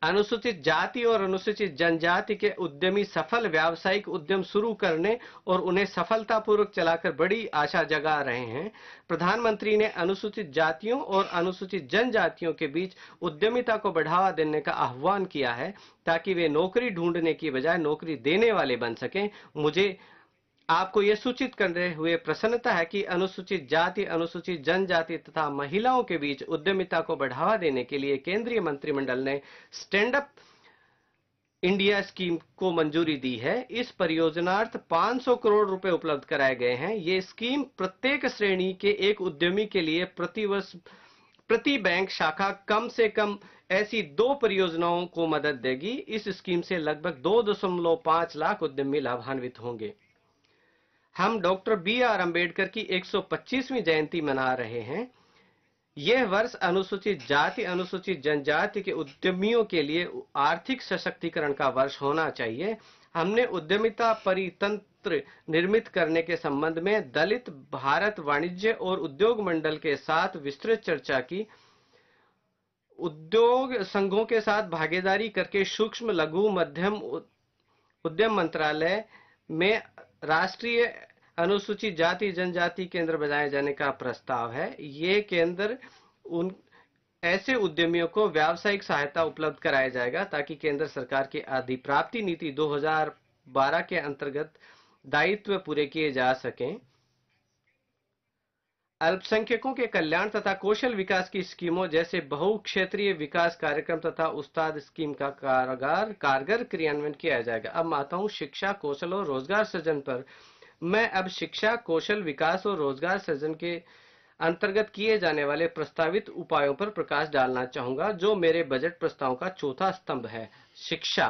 अनुसूचित जाति और अनुसूचित जनजाति के उद्यमी सफल व्यावसायिक उद्यम शुरू करने और उन्हें सफलतापूर्वक चलाकर बड़ी आशा जगा रहे हैं। प्रधानमंत्री ने अनुसूचित जातियों और अनुसूचित जनजातियों के बीच उद्यमिता को बढ़ावा देने का आह्वान किया है, ताकि वे नौकरी ढूंढने की बजाय नौकरी देने वाले बन सकें। मुझे आपको यह सूचित करते हुए प्रसन्नता है कि अनुसूचित जाति, अनुसूचित जनजाति तथा महिलाओं के बीच उद्यमिता को बढ़ावा देने के लिए केंद्रीय मंत्रिमंडल ने स्टैंड अप इंडिया स्कीम को मंजूरी दी है। इस परियोजनार्थ 500 करोड़ रुपए उपलब्ध कराए गए हैं। ये स्कीम प्रत्येक श्रेणी के एक उद्यमी के लिए प्रतिवर्ष प्रति बैंक शाखा कम से कम ऐसी 2 परियोजनाओं को मदद देगी। इस स्कीम से लगभग 2.5 लाख उद्यमी लाभान्वित होंगे। हम डॉक्टर बी.आर. अंबेडकर की 125वीं जयंती मना रहे हैं। यह वर्ष अनुसूचित जाति, अनुसूचित जनजाति के उद्यमियों के लिए आर्थिक सशक्तिकरण का वर्ष होना चाहिए। हमने उद्यमिता परितंत्र निर्मित करने के संबंध में दलित भारत वाणिज्य और उद्योग मंडल के साथ विस्तृत चर्चा की। उद्योग संघों के साथ भागीदारी करके सूक्ष्म, लघु, मध्यम उद्यम मंत्रालय में राष्ट्रीय अनुसूचित जाति जनजाति केंद्र बनाए जाने का प्रस्ताव है। ये केंद्र उन ऐसे उद्यमियों को व्यावसायिक सहायता उपलब्ध कराया जाएगा, ताकि केंद्र सरकार की अधिप्राप्ति नीति 2012 के अंतर्गत दायित्व पूरे किए जा सकें। अल्पसंख्यकों के कल्याण तथा कौशल विकास की स्कीमों जैसे बहुक्षेत्रीय विकास कार्यक्रम तथा उस्ताद स्कीम का कारगर क्रियान्वयन किया जाएगा। अब आता हूं शिक्षा, कौशल और रोजगार सृजन पर। मैं अब शिक्षा, कौशल विकास और रोजगार सृजन के अंतर्गत किए जाने वाले प्रस्तावित उपायों पर प्रकाश डालना चाहूंगा, जो मेरे बजट प्रस्ताव का चौथा स्तंभ है। शिक्षा।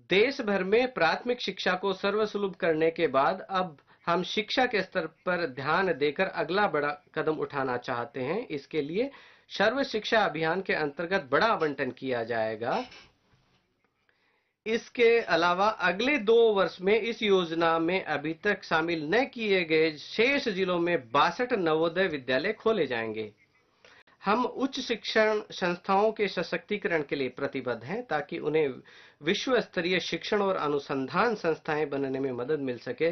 देश भर में प्राथमिक शिक्षा को सर्वसुलभ करने के बाद अब हम शिक्षा के स्तर पर ध्यान देकर अगला बड़ा कदम उठाना चाहते हैं। इसके लिए सर्व शिक्षा अभियान के अंतर्गत बड़ा आवंटन किया जाएगा। इसके अलावा अगले 2 वर्ष में इस योजना में अभी तक शामिल न किए गए शेष जिलों में 62 नवोदय विद्यालय खोले जाएंगे। हम उच्च शिक्षण संस्थाओं के सशक्तिकरण के लिए प्रतिबद्ध हैं, ताकि उन्हें विश्व स्तरीय शिक्षण और अनुसंधान संस्थाएं बनने में मदद मिल सके।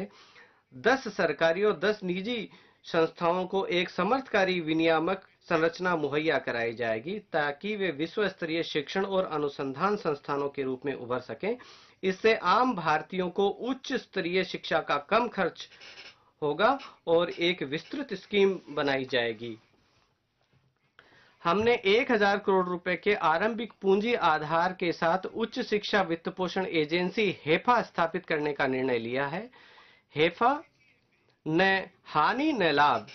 10 सरकारी और 10 निजी संस्थाओं को एक समर्थकारी विनियामक संरचना मुहैया कराई जाएगी, ताकि वे विश्व स्तरीय शिक्षण और अनुसंधान संस्थानों के रूप में उभर सकें। इससे आम भारतीयों को उच्च स्तरीय शिक्षा का कम खर्च होगा और एक विस्तृत स्कीम बनाई जाएगी। हमने 1000 करोड़ रुपए के आरंभिक पूंजी आधार के साथ उच्च शिक्षा वित्त पोषण एजेंसी हेफा स्थापित करने का निर्णय लिया है। हेफा न हानि न लाभ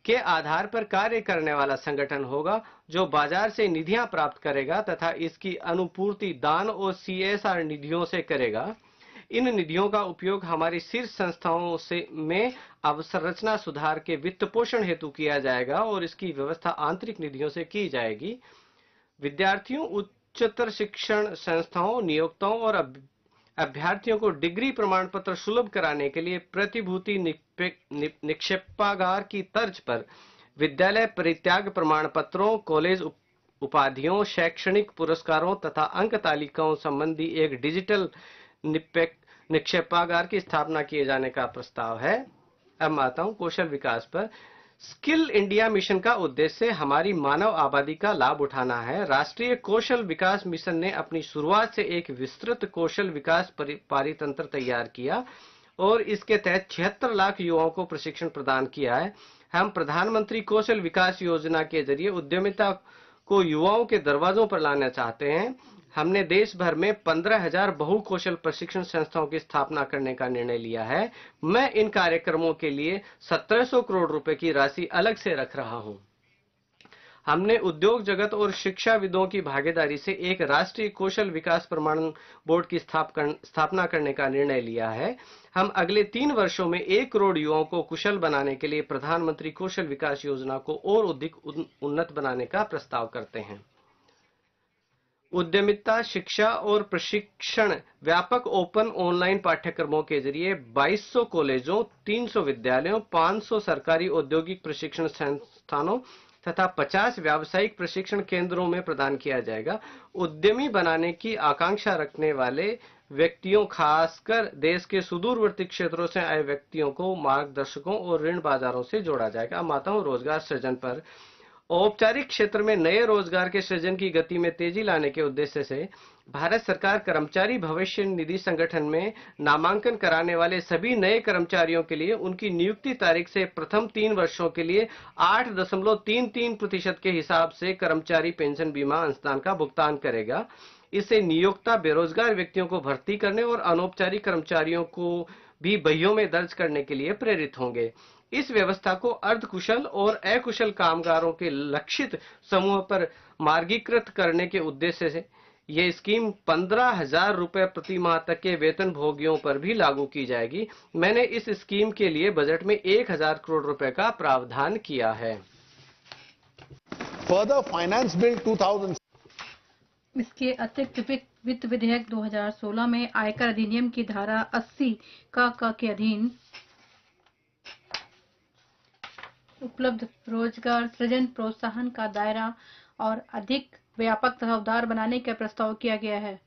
के आधार पर कार्य करने वाला संगठन होगा, जो बाजार से निधियां प्राप्त करेगा तथा इसकी अनुपूर्ति दान और CSR निधियों से करेगा। इन निधियों का उपयोग हमारी शीर्ष संस्थाओं से में अवसंरचना सुधार के वित्त पोषण हेतु किया जाएगा और इसकी व्यवस्था आंतरिक निधियों से की जाएगी। विद्यार्थियों, उच्चतर शिक्षण संस्थाओं, नियोक्ताओं और अभ्यर्थियों को डिग्री प्रमाण पत्र सुलभ कराने के लिए प्रतिभूति निक्षेपागार की तर्ज पर विद्यालय परित्याग प्रमाण पत्रों, कॉलेज उपाधियों, शैक्षणिक पुरस्कारों तथा अंक तालिकाओं संबंधी एक डिजिटल निक्षेपागार की स्थापना किए जाने का प्रस्ताव है। अब आता हूं कौशल विकास पर। स्किल इंडिया मिशन का उद्देश्य हमारी मानव आबादी का लाभ उठाना है। राष्ट्रीय कौशल विकास मिशन ने अपनी शुरुआत से एक विस्तृत कौशल विकास परितंत्र तैयार किया और इसके तहत 76 लाख युवाओं को प्रशिक्षण प्रदान किया है। हम प्रधानमंत्री कौशल विकास योजना के जरिए उद्यमिता को युवाओं के दरवाजों पर लाना चाहते हैं। हमने देश भर में 15,000 बहुकौशल प्रशिक्षण संस्थाओं की स्थापना करने का निर्णय लिया है। मैं इन कार्यक्रमों के लिए 1700 करोड़ रुपए की राशि अलग से रख रहा हूं। हमने उद्योग जगत और शिक्षाविदों की भागीदारी से एक राष्ट्रीय कौशल विकास प्रमाणन बोर्ड की स्थापना करने का निर्णय लिया है। हम अगले 3 वर्षों में 1 करोड़ युवाओं को कुशल बनाने के लिए प्रधानमंत्री कौशल विकास योजना को और अधिक उन्नत बनाने का प्रस्ताव करते हैं। उद्यमिता, शिक्षा और प्रशिक्षण व्यापक ओपन ऑनलाइन पाठ्यक्रमों के जरिए 2200 कॉलेजों, 300 विद्यालयों, 500 सरकारी औद्योगिक प्रशिक्षण संस्थानों तथा 50 व्यावसायिक प्रशिक्षण केंद्रों में प्रदान किया जाएगा। उद्यमी बनाने की आकांक्षा रखने वाले व्यक्तियों, खासकर देश के सुदूरवर्ती क्षेत्रों से आए व्यक्तियों को मार्गदर्शकों और ऋण बाजारों से जोड़ा जाएगा। माता हूं रोजगार सृजन पर। औपचारिक क्षेत्र में नए रोजगार के सृजन की गति में तेजी लाने के उद्देश्य से भारत सरकार कर्मचारी भविष्य निधि संगठन में नामांकन कराने वाले सभी नए कर्मचारियों के लिए उनकी नियुक्ति तारीख से प्रथम 3 वर्षों के लिए 8.33% के हिसाब से कर्मचारी पेंशन बीमा अंशदान का भुगतान करेगा। इससे नियोक्ता बेरोजगार व्यक्तियों को भर्ती करने और अनौपचारिक कर्मचारियों को भी बहियों में दर्ज करने के लिए प्रेरित होंगे। इस व्यवस्था को अर्धकुशल और अकुशल कामगारों के लक्षित समूह पर मार्गीकृत करने के उद्देश्य से ये स्कीम 15,000 रुपए प्रति माह तक के वेतन भोगियों पर भी लागू की जाएगी। मैंने इस स्कीम के लिए बजट में 1000 करोड़ रुपए का प्रावधान किया है। फर्दर फाइनेंस बिल 2000 इसके अतिरिक्त वित्त विधेयक 2016 में आयकर अधिनियम की धारा 80 क के अधीन उपलब्ध रोजगार सृजन प्रोत्साहन का दायरा और अधिक व्यापक तथा उदार बनाने का प्रस्ताव किया गया है।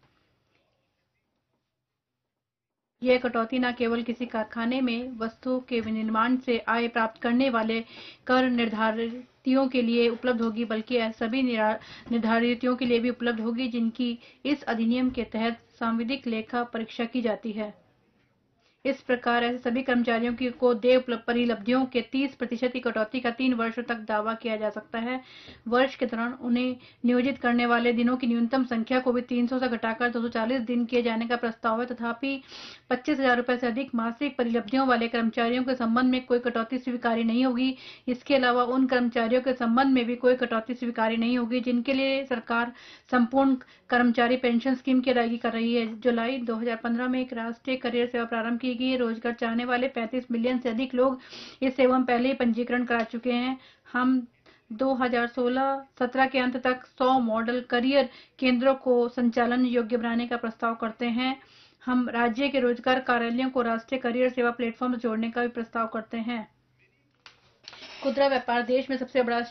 यह कटौती न केवल किसी कारखाने में वस्तु के विनिर्माण से आय प्राप्त करने वाले कर निर्धारितों के लिए उपलब्ध होगी, बल्कि सभी निर्धारितों के लिए भी उपलब्ध होगी जिनकी इस अधिनियम के तहत सांविधिक लेखा परीक्षा की जाती है। इस प्रकार ऐसे सभी कर्मचारियों को देय परिलब्धियों के 30% की कटौती का 3 वर्षों तक दावा किया जा सकता है। वर्ष के दौरान उन्हें नियोजित करने वाले दिनों की न्यूनतम संख्या को भी 300 से घटाकर 240 दिन किए जाने का प्रस्ताव है। तथापि 25,000 रुपए से अधिक मासिक परिलब्धियों वाले कर्मचारियों के संबंध में कोई कटौती स्वीकार्य नहीं होगी। इसके अलावा उन कर्मचारियों के संबंध में भी कोई कटौती स्वीकार्य नहीं होगी जिनके लिए सरकार संपूर्ण कर्मचारी पेंशन स्कीम की अदायगी कर रही है। जुलाई 2015 में एक राष्ट्रीय करियर सेवा प्रारंभ की गई है। रोजगार चाहने वाले 35 मिलियन से अधिक लोग इस सेवा में पहले ही पंजीकरण करा चुके हैं। हम 2016-17 के अंत तक 100 मॉडल करियर केंद्रों को संचालन योग्य बनाने का प्रस्ताव करते हैं। हम राज्य के रोजगार कार्यालयों को राष्ट्रीय करियर सेवा प्लेटफॉर्म से जोड़ने का भी प्रस्ताव करते हैं। खुदरा व्यापार देश में सबसे बड़ा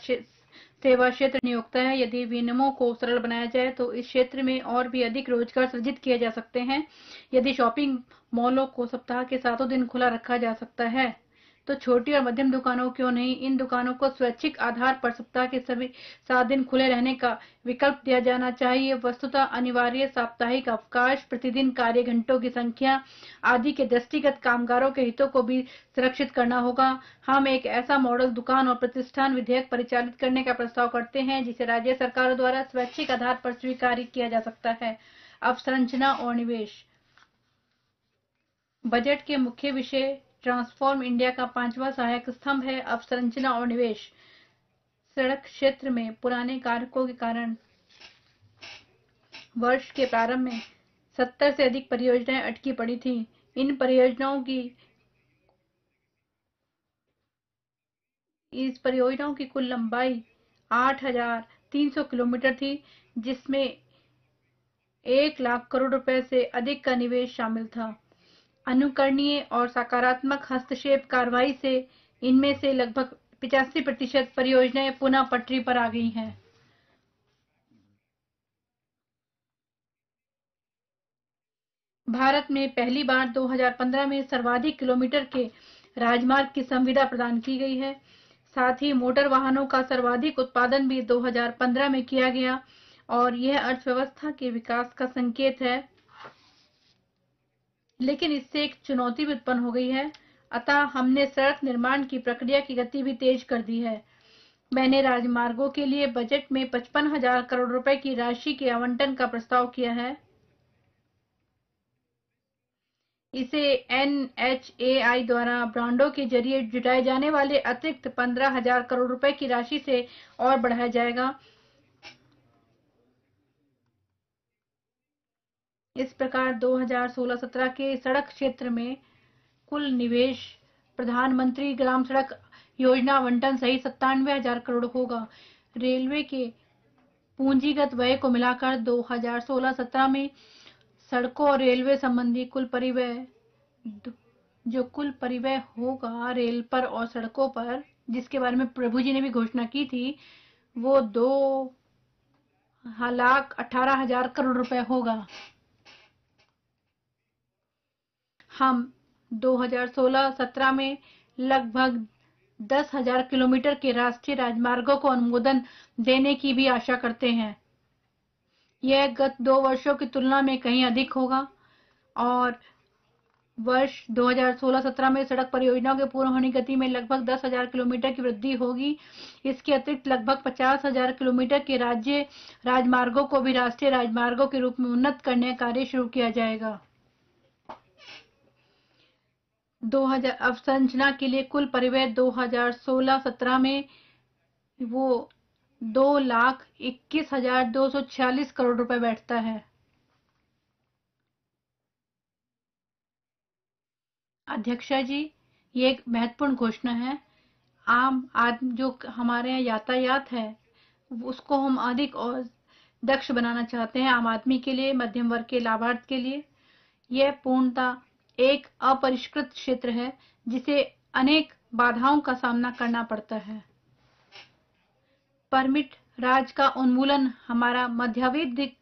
सेवा क्षेत्र नियोक्ता है। यदि विनियमों को सरल बनाया जाए तो इस क्षेत्र में और भी अधिक रोजगार सृजित किए जा सकते हैं। यदि शॉपिंग मॉलों को सप्ताह के 7 दिन खुला रखा जा सकता है तो छोटी और मध्यम दुकानों क्यों नहीं। इन दुकानों को स्वैच्छिक आधार पर सप्ताह के सभी 7 दिन खुले रहने का विकल्प दिया जाना चाहिए। वस्तुतः अनिवार्य साप्ताहिक अवकाश, प्रतिदिन कार्य घंटों की संख्या आदि के दृष्टिगत कामगारों के हितों को भी सुरक्षित करना होगा। हम एक ऐसा मॉडल दुकान और प्रतिष्ठान विधेयक परिचालित करने का प्रस्ताव करते हैं जिसे राज्य सरकारों द्वारा स्वैच्छिक आधार पर स्वीकार किया जा सकता है। अवसंरचना और निवेश। बजट के मुख्य विषय ट्रांसफॉर्म इंडिया का 5वां सहायक स्तंभ है अवसंरचना और निवेश। सड़क क्षेत्र में पुराने कारकों के कारण वर्ष के प्रारंभ में 70 से अधिक परियोजनाएं अटकी पड़ी थीं। इन परियोजनाओं की कुल लंबाई 8,300 किलोमीटर थी, जिसमें 1 लाख करोड़ रुपए से अधिक का निवेश शामिल था। अनुकरणीय और सकारात्मक हस्तक्षेप कार्रवाई से इनमें से लगभग 85% परियोजनाएं पुनः पटरी पर आ गई हैं। भारत में पहली बार 2015 में सर्वाधिक किलोमीटर के राजमार्ग की संविदा प्रदान की गई है। साथ ही मोटर वाहनों का सर्वाधिक उत्पादन भी 2015 में किया गया और यह अर्थव्यवस्था के विकास का संकेत है। लेकिन इससे एक चुनौती भी उत्पन्न हो गई है। अतः हमने सड़क निर्माण की प्रक्रिया की गति भी तेज कर दी है। मैंने राजमार्गों के लिए बजट में 55,000 करोड़ रुपए की राशि के आवंटन का प्रस्ताव किया है। इसे NHAI द्वारा ब्रांडों के जरिए जुटाए जाने वाले अतिरिक्त 15,000 करोड़ रुपए की राशि से और बढ़ाया जाएगा। इस प्रकार 2016-17 के सड़क क्षेत्र में कुल निवेश प्रधानमंत्री ग्राम सड़क योजना आवंटन सहित 97,000 करोड़ होगा। रेलवे के पूंजीगत व्यय को मिलाकर 2016-17 में सड़कों और रेलवे संबंधी कुल परिव्यय होगा रेल पर और सड़कों पर, जिसके बारे में प्रभु जी ने भी घोषणा की थी, वो 2,18,000 करोड़ रुपए होगा। हम 2016-17 में लगभग 10,000 किलोमीटर के राष्ट्रीय राजमार्गों को अनुमोदन देने की भी आशा करते हैं। यह गत 2 वर्षों की तुलना में कहीं अधिक होगा और वर्ष 2016-17 में सड़क परियोजनाओं के पूर्ण होने की गति में लगभग 10,000 किलोमीटर की वृद्धि होगी। इसके अतिरिक्त लगभग 50,000 किलोमीटर के राज्य राजमार्गों को भी राष्ट्रीय राजमार्गों के रूप में उन्नत करने का कार्य शुरू किया जाएगा। 2000 अवसंरचना के लिए कुल परिव्यय 2016-17 में वो 2,21,246 करोड़ रुपए बैठता है। अध्यक्षा जी, ये एक महत्वपूर्ण घोषणा है। आम आदमी जो हमारे यहाँ यातायात है उसको हम अधिक और दक्ष बनाना चाहते हैं। आम आदमी के लिए, मध्यम वर्ग के लाभार्थ के लिए यह पूर्णतः एक अपरिष्कृत क्षेत्र है जिसे अनेक बाधाओं का सामना करना पड़ता है। परमिट राज का उन्मूलन हमारा मध्यावधि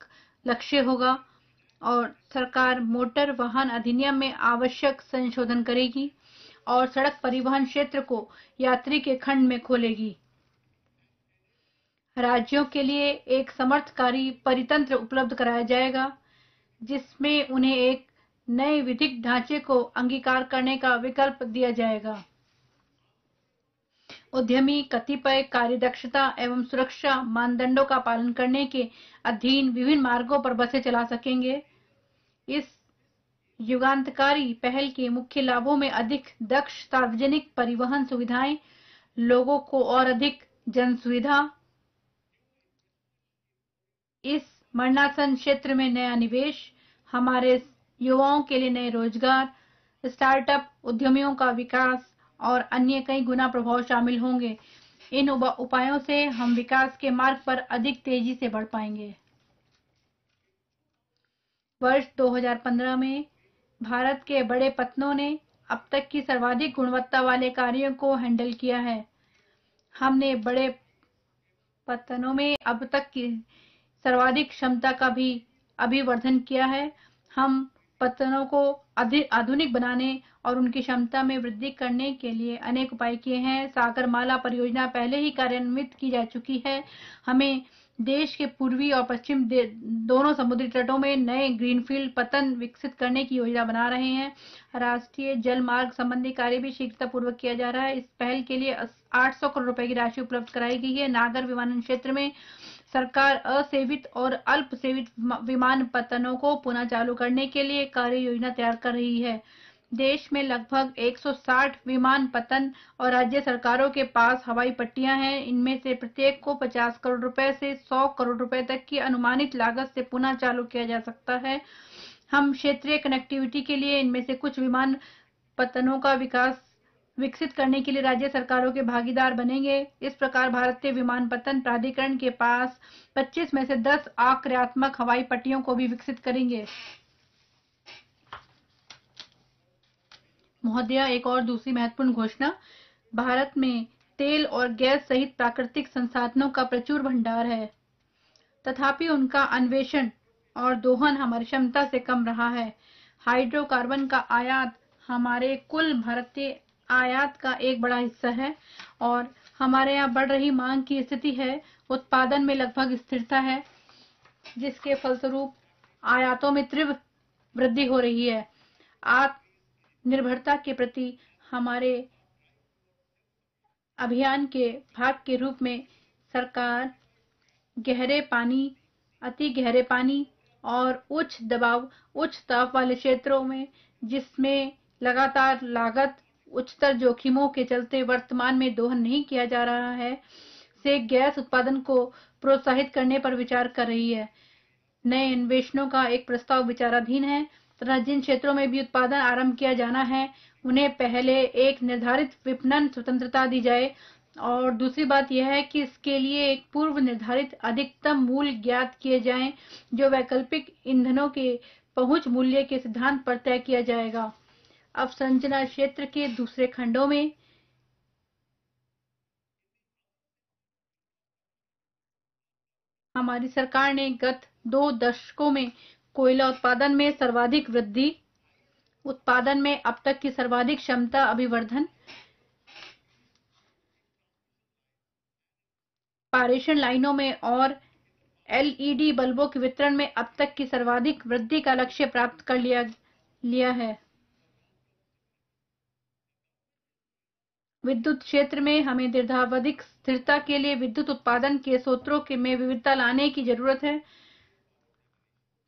लक्ष्य होगा और सरकार मोटर वाहन अधिनियम में आवश्यक संशोधन करेगी और सड़क परिवहन क्षेत्र को यात्री के खंड में खोलेगी। राज्यों के लिए एक समर्थकारी परितंत्र उपलब्ध कराया जाएगा जिसमें उन्हें एक नए विधिक ढांचे को अंगीकार करने का विकल्प दिया जाएगा। उद्यमी कतिपय कार्यदक्षता एवं सुरक्षा मानदंडों का पालन करने के अधीन विभिन्न मार्गों पर बसें चला सकेंगे। इस युगांतकारी पहल के मुख्य लाभों में अधिक दक्ष सार्वजनिक परिवहन सुविधाएं, लोगों को और अधिक जन सुविधा, इस मरणासन क्षेत्र में नया निवेश, हमारे युवाओं के लिए नए रोजगार, स्टार्टअप उद्यमियों का विकास और अन्य कई गुना प्रभाव शामिल होंगे। इन उपायों से हम विकास के मार्ग पर अधिक तेजी से बढ़ पाएंगे। वर्ष 2015 में भारत के बड़े पत्तनों ने अब तक की सर्वाधिक गुणवत्ता वाले कार्यों को हैंडल किया है। हमने बड़े पत्तनों में अब तक की सर्वाधिक क्षमता का भी अभिवर्धन किया है। हम पत्तनों को अधिक आधुनिक बनाने और उनकी क्षमता में वृद्धि करने के लिए अनेक उपाय किए हैं। सागरमाला परियोजना पहले ही कार्यान्वित की जा चुकी है। हमें देश के पूर्वी और पश्चिम दोनों समुद्री तटों में नए ग्रीनफील्ड पत्तन विकसित करने की योजना बना रहे हैं। राष्ट्रीय जल मार्ग संबंधी कार्य भी शीघ्रतापूर्वक किया जा रहा है। इस पहल के लिए 800 करोड़ रुपए की राशि उपलब्ध कराई गई है। नागर विमानन क्षेत्र में सरकार असेवित और अल्प सेवित विमान पत्तनों को पुनः चालू करने के लिए कार्य योजना तैयार कर रही है। देश में लगभग 160 विमान पत्तन और राज्य सरकारों के पास हवाई पट्टियां हैं। इनमें से प्रत्येक को 50 करोड़ रुपए से 100 करोड़ रुपए तक की अनुमानित लागत से पुनः चालू किया जा सकता है। हम क्षेत्रीय कनेक्टिविटी के लिए इनमें से कुछ विमान पत्तनों का विकसित करने के लिए राज्य सरकारों के भागीदार बनेंगे। इस प्रकार भारतीय विमानपत्तन प्राधिकरण के पास 25 में से 10 आक्रियात्मक हवाई पट्टियों को भी विकसित करेंगे। महोदया, एक और दूसरी महत्वपूर्ण घोषणा, भारत में तेल और गैस सहित प्राकृतिक संसाधनों का प्रचुर भंडार है, तथापि उनका अन्वेषण और दोहन हमारी क्षमता से कम रहा है। हाइड्रोकार्बन का आयात हमारे कुल भारतीय आयात का एक बड़ा हिस्सा है और हमारे यहाँ बढ़ रही मांग की स्थिति है। उत्पादन में लगभग स्थिरता है, जिसके फलस्वरूप आयातों में तीव्र वृद्धि हो रही है। आत्मनिर्भरता के प्रति हमारे अभियान के भाग के रूप में सरकार गहरे पानी, अति गहरे पानी और उच्च दबाव, उच्च ताप वाले क्षेत्रों में, जिसमें लगातार लागत, उच्चतर जोखिमों के चलते वर्तमान में दोहन नहीं किया जा रहा है, से गैस उत्पादन को प्रोत्साहित करने पर विचार कर रही है। नए अन्वेषणों का एक प्रस्ताव विचाराधीन है तथा जिन क्षेत्रों में भी उत्पादन आरंभ किया जाना है, उन्हें पहले एक निर्धारित विपणन स्वतंत्रता दी जाए और दूसरी बात यह है कि इसके लिए एक पूर्व निर्धारित अधिकतम मूल्य ज्ञात किए जाएं, जो वैकल्पिक ईंधनों के पहुंच मूल्य के सिद्धांत पर तय किया जाएगा। अवसंरचना क्षेत्र के दूसरे खंडों में हमारी सरकार ने गत 2 दशकों में कोयला उत्पादन में सर्वाधिक वृद्धि, उत्पादन में अब तक की सर्वाधिक क्षमता अभिवर्धन, पारेषण लाइनों में और एलईडी बल्बों के वितरण में अब तक की सर्वाधिक वृद्धि का लक्ष्य प्राप्त कर लिया है। विद्युत क्षेत्र में हमें दीर्घावधिक स्थिरता के लिए विद्युत उत्पादन के स्रोतों में विविधता लाने की जरूरत है।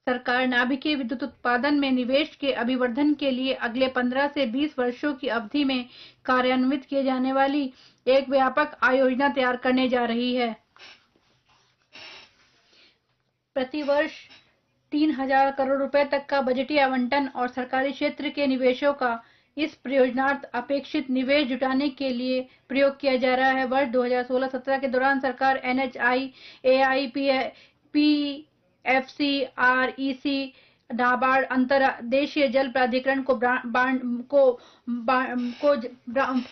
सरकार नाभिकीय विद्युत उत्पादन में निवेश के अभिवर्धन के लिए अगले 15 से 20 वर्षों की अवधि में कार्यान्वित किए जाने वाली एक व्यापक आयोजना तैयार करने जा रही है। प्रतिवर्ष 3000 करोड़ रुपए तक का बजटीय आवंटन और सरकारी क्षेत्र के निवेशों का इस परियोजनार्थ अपेक्षित निवेश जुटाने के लिए प्रयोग किया जा रहा है। वर्ष 2016-17 के दौरान सरकार NHI, AIP, FC, REC, NABARD, अंतर्देशीय जल प्राधिकरण को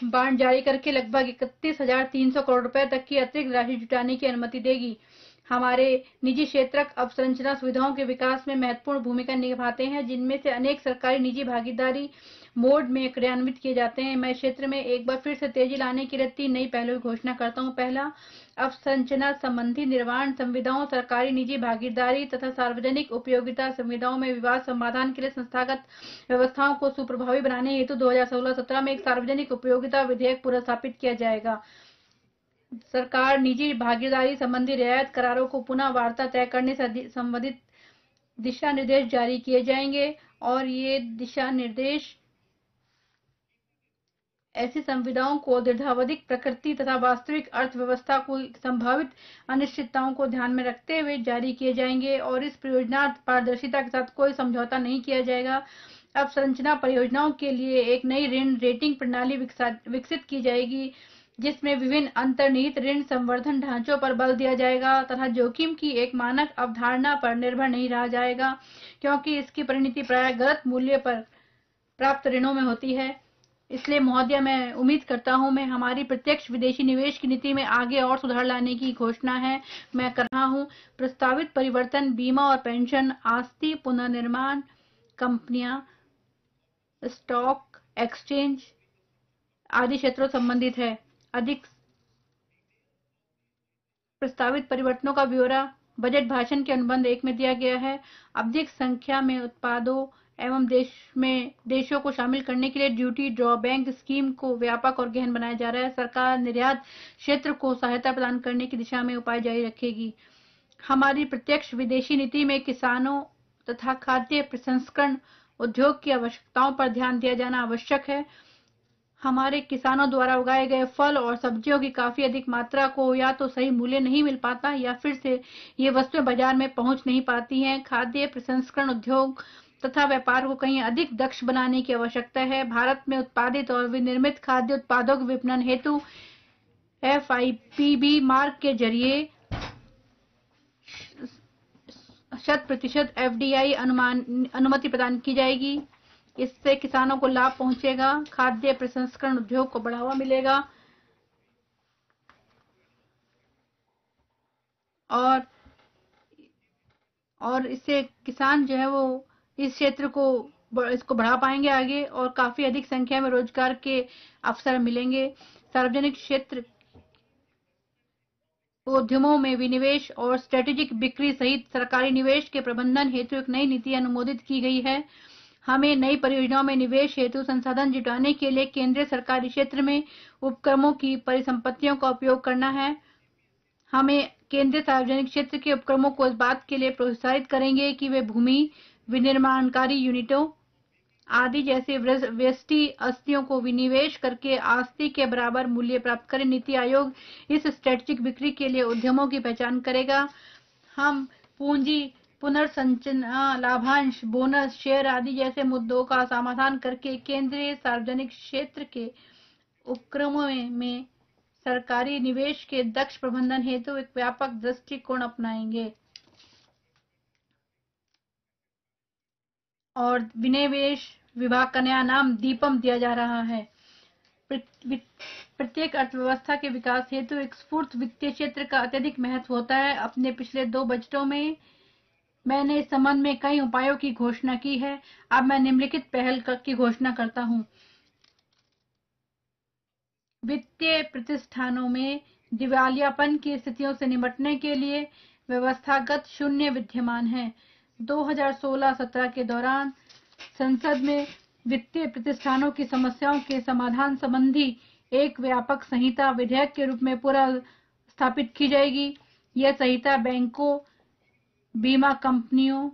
बांड जारी करके लगभग 31,300 करोड़ रुपए तक की अतिरिक्त राशि जुटाने की अनुमति देगी। हमारे निजी क्षेत्र अवसंरचना सुविधाओं के विकास में महत्वपूर्ण भूमिका निभाते हैं, जिनमें से अनेक सरकारी निजी भागीदारी मोड में क्रियान्वित किए जाते हैं। मैं क्षेत्र में एक बार फिर से तेजी लाने के लिए 3 नई पहलों की घोषणा करता हूं। पहला, अवसंरचना संबंधी निर्माण संविदाओं, सरकारी निजी भागीदारी तथा सार्वजनिक उपयोगिता संविदाओं में विवाद समाधान के लिए संस्थागत व्यवस्थाओं को सुप्रभावी बनाने हेतु 2016-17 में एक सार्वजनिक उपयोगिता विधेयक पुनर्स्थापित किया जाएगा। सरकार निजी भागीदारी संबंधी रियायत करारों को पुनः वार्ता तय करने से संबंधित दिशा निर्देश जारी किए जाएंगे और ये दिशा निर्देश ऐसी संविदाओं को दीर्घावधिक प्रकृति तथा वास्तविक अर्थव्यवस्था को संभावित अनिश्चितताओं को ध्यान में रखते हुए जारी किए जाएंगे और इस परियोजना पारदर्शिता के साथ कोई समझौता नहीं किया जाएगा। अब संरचना परियोजनाओं के लिए एक नई ऋण रेटिंग प्रणाली विकसित की जाएगी, जिसमें विभिन्न अंतर्निहित ऋण संवर्धन ढांचों पर बल दिया जाएगा तथा जोखिम की एक मानक अवधारणा पर निर्भर नहीं रहा जाएगा, क्योंकि इसकी परिणति प्राय गलत मूल्य पर प्राप्त ऋणों में होती है। इसलिए महोदय, मैं उम्मीद करता हूं मैं हमारी प्रत्यक्ष विदेशी निवेश की नीति में आगे और सुधार लाने की घोषणा है मैं कर रहा हूं। प्रस्तावित परिवर्तन बीमा और पेंशन, आस्ति पुनर्निर्माण कंपनियां, स्टॉक एक्सचेंज आदि क्षेत्रों संबंधित है। अधिक प्रस्तावित परिवर्तनों का ब्यौरा बजट भाषण के अनुबंध 1 में दिया गया है। अधिक संख्या में उत्पादों एवं देशों को शामिल करने के लिए ड्यूटी ड्रॉबैक स्कीम को व्यापक और गहन बनाया जा रहा है। सरकार निर्यात क्षेत्र को सहायता प्रदान करने की दिशा में उपाय जारी रखेगी। हमारी प्रत्यक्ष विदेशी नीति में किसानों तथा खाद्य प्रसंस्करण उद्योग की आवश्यकताओं पर ध्यान दिया जाना आवश्यक है। हमारे किसानों द्वारा उगाए गए फल और सब्जियों की काफी अधिक मात्रा को या तो सही मूल्य नहीं मिल पाता या फिर से ये वस्तुएं बाजार में पहुंच नहीं पाती हैं। खाद्य प्रसंस्करण उद्योग तथा व्यापार को कहीं अधिक दक्ष बनाने की आवश्यकता है। भारत में उत्पादित और विनिर्मित खाद्य उत्पादों के विपणन हेतु FIPB मार्ग के जरिए 100% FDI अनुमति प्रदान की जाएगी। इससे किसानों को लाभ पहुंचेगा, खाद्य प्रसंस्करण उद्योग को बढ़ावा मिलेगा और इससे किसान जो है वो इस क्षेत्र को इसको बढ़ा पाएंगे आगे और काफी अधिक संख्या में रोजगार के अवसर मिलेंगे। सार्वजनिक क्षेत्र उद्यमों में विनिवेश और स्ट्रेटेजिक बिक्री सहित सरकारी निवेश के प्रबंधन हेतु एक नई नीति अनुमोदित की गई है। हमें नई परियोजनाओं में निवेश हेतु संसाधन जुटाने के लिए केंद्रीय सरकारी क्षेत्र में उपक्रमों की परिसंपत्तियों का उपयोग करना है। हमें केंद्रीय सार्वजनिक क्षेत्र के उपक्रमों को इस बात के लिए प्रोत्साहित करेंगे कि वे भूमि विनिर्माणकारी यूनिटों आदि जैसे व्यष्टि अस्थियों को विनिवेश करके आस्ति के बराबर मूल्य प्राप्त करें। नीति आयोग इस स्ट्रेटेजिक बिक्री के लिए उद्यमों की पहचान करेगा। हम पूंजी पुनर्संचना, लाभांश, बोनस, शेयर आदि जैसे मुद्दों का समाधान करके केंद्रीय सार्वजनिक क्षेत्र के उपक्रमों में सरकारी निवेश के दक्ष प्रबंधन हेतु एक व्यापक दृष्टिकोण अपनाएंगे और विनिवेश विभाग का नया नाम दीपम दिया जा रहा है। प्रत्येक अर्थव्यवस्था के विकास हेतु एक स्फूर्त वित्तीय क्षेत्र का अत्यधिक महत्व होता है। अपने पिछले 2 बजटों में मैंने इस संबंध में कई उपायों की घोषणा की है। अब मैं निम्नलिखित पहल की घोषणा करता हूं। वित्तीय प्रतिष्ठानों में दिवालियापन की स्थितियों से निपटने के लिए व्यवस्थागत शून्य विद्यमान है। 2016-17 के दौरान संसद में वित्तीय प्रतिष्ठानों की समस्याओं के समाधान संबंधी एक व्यापक संहिता विधेयक के रूप में स्थापित की जाएगी। यह संहिता बैंकों, बीमा कंपनियों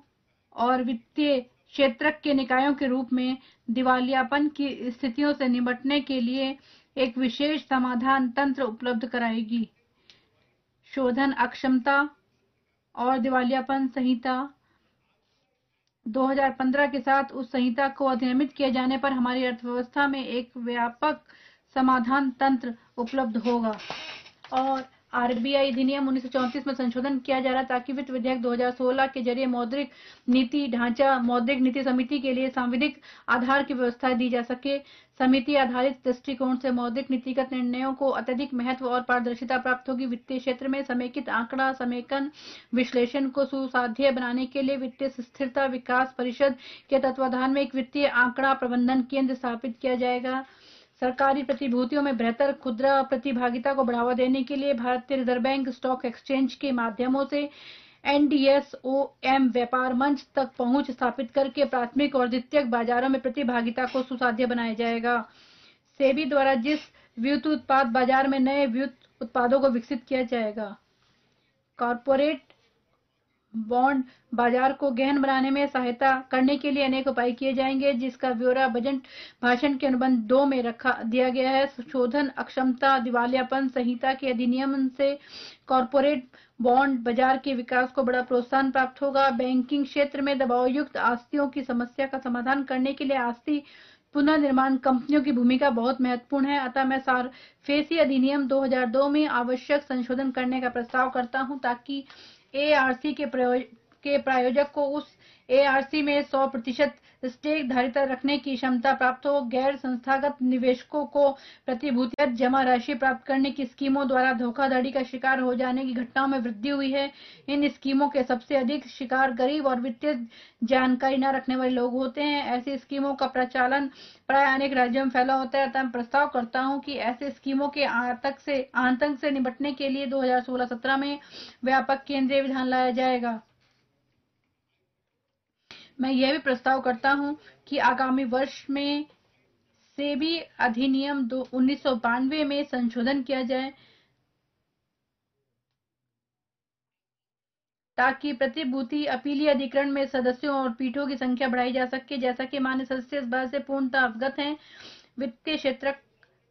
और वित्तीय क्षेत्र के निकायों के रूप में दिवालियापन की स्थितियों से निपटने के लिए एक विशेष समाधान तंत्र उपलब्ध कराएगी। शोधन अक्षमता और दिवालियापन संहिता 2015 के साथ उस संहिता को अधिनियमित किए जाने पर हमारी अर्थव्यवस्था में एक व्यापक समाधान तंत्र उपलब्ध होगा और आरबीआई अधिनियम 1934 में संशोधन किया जा रहा है ताकि वित्त विधेयक 2016 के जरिए मौद्रिक नीति ढांचा मौद्रिक नीति समिति के लिए सांविधिक आधार की व्यवस्था दी जा सके। समिति आधारित दृष्टिकोण से मौद्रिक नीतिगत निर्णयों को अत्यधिक महत्व और पारदर्शिता प्राप्त होगी। वित्तीय क्षेत्र में समेकित आंकड़ा समेकन विश्लेषण को सुसाध्य बनाने के लिए वित्तीय स्थिरता विकास परिषद के तत्वाधान में एक वित्तीय आंकड़ा प्रबंधन केंद्र स्थापित किया जाएगा। सरकारी प्रतिभूतियों में बेहतर खुदरा प्रतिभागिता को बढ़ावा देने के लिए भारतीय रिजर्व बैंक स्टॉक एक्सचेंज के माध्यमों से NDSOM व्यापार मंच तक पहुंच स्थापित करके प्राथमिक और द्वितीयक बाजारों में प्रतिभागिता को सुसाध्य बनाया जाएगा। सेबी द्वारा जिस व्युत उत्पाद बाजार में नए व्युत उत्पादों को विकसित किया जाएगा। कॉरपोरेट बॉन्ड बाजार को गहन बनाने में सहायता करने के लिए अनेक उपाय किए जाएंगे, जिसका ब्यौरा बजट भाषण के अनुबंध 2 में रखा दिया गया है। शोधन अक्षमता दिवालियापन संहिता के अधिनियम से कॉरपोरेट बॉन्ड बाजार के विकास को बड़ा प्रोत्साहन प्राप्त होगा। बैंकिंग क्षेत्र में दबावयुक्त आस्तियों की समस्या का समाधान करने के लिए आस्ति पुनर्निर्माण कंपनियों की भूमिका बहुत महत्वपूर्ण है। अतः मैं सारफेसी अधिनियम 2002 में आवश्यक संशोधन करने का प्रस्ताव करता हूं ताकि ARC के प्रायोजक को उस ARC में 100% स्टेक धारिता रखने की क्षमता प्राप्त हो। गैर संस्थागत निवेशकों को प्रतिभूतिगत जमा राशि प्राप्त करने की स्कीमों द्वारा धोखाधड़ी का शिकार हो जाने की घटनाओं में वृद्धि हुई है। इन स्कीमों के सबसे अधिक शिकार गरीब और वित्तीय जानकारी न रखने वाले लोग होते हैं। ऐसी स्कीमों का प्रचालन प्राय अनेक राज्यों में फैला होता है। अतः मैं प्रस्ताव करता हूं कि ऐसे स्कीमों के आतंक से निपटने के लिए 2016-17 में व्यापक केंद्रीय विधान लाया जाएगा। मैं यह भी प्रस्ताव करता हूं कि आगामी वर्ष में सेबी अधिनियम 1992 में संशोधन किया जाए ताकि प्रतिभूति अपीलीय अधिकरण में सदस्यों और पीठों की संख्या बढ़ाई जा सके। जैसा कि माननीय सदस्य इस बात से पूर्णतः अवगत हैं, वित्तीय क्षेत्र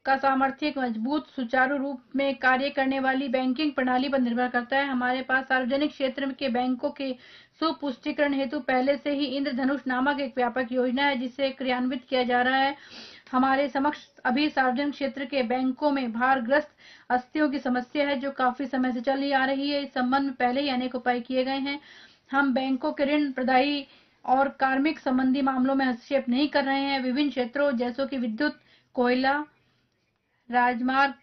का सामर्थ्य एक मजबूत सुचारू रूप में कार्य करने वाली बैंकिंग प्रणाली पर निर्भर करता है। हमारे पास सार्वजनिक क्षेत्र के बैंकों के सुपुष्टिकरण हेतु पहले से ही इंद्रधनुष नामक एक व्यापक योजना है जिसे क्रियान्वित किया जा रहा है। हमारे समक्ष अभी सार्वजनिक क्षेत्र के बैंकों में भारग्रस्त अस्थियों की समस्या है जो काफी समय से चली आ रही है। इस संबंध में पहले ही अनेक उपाय किए गए हैं। हम बैंकों के ऋण प्रदायी और कार्मिक संबंधी मामलों में हस्तक्षेप नहीं कर रहे हैं। विभिन्न क्षेत्रों जैसो कि विद्युत, कोयला, राजमार्ग,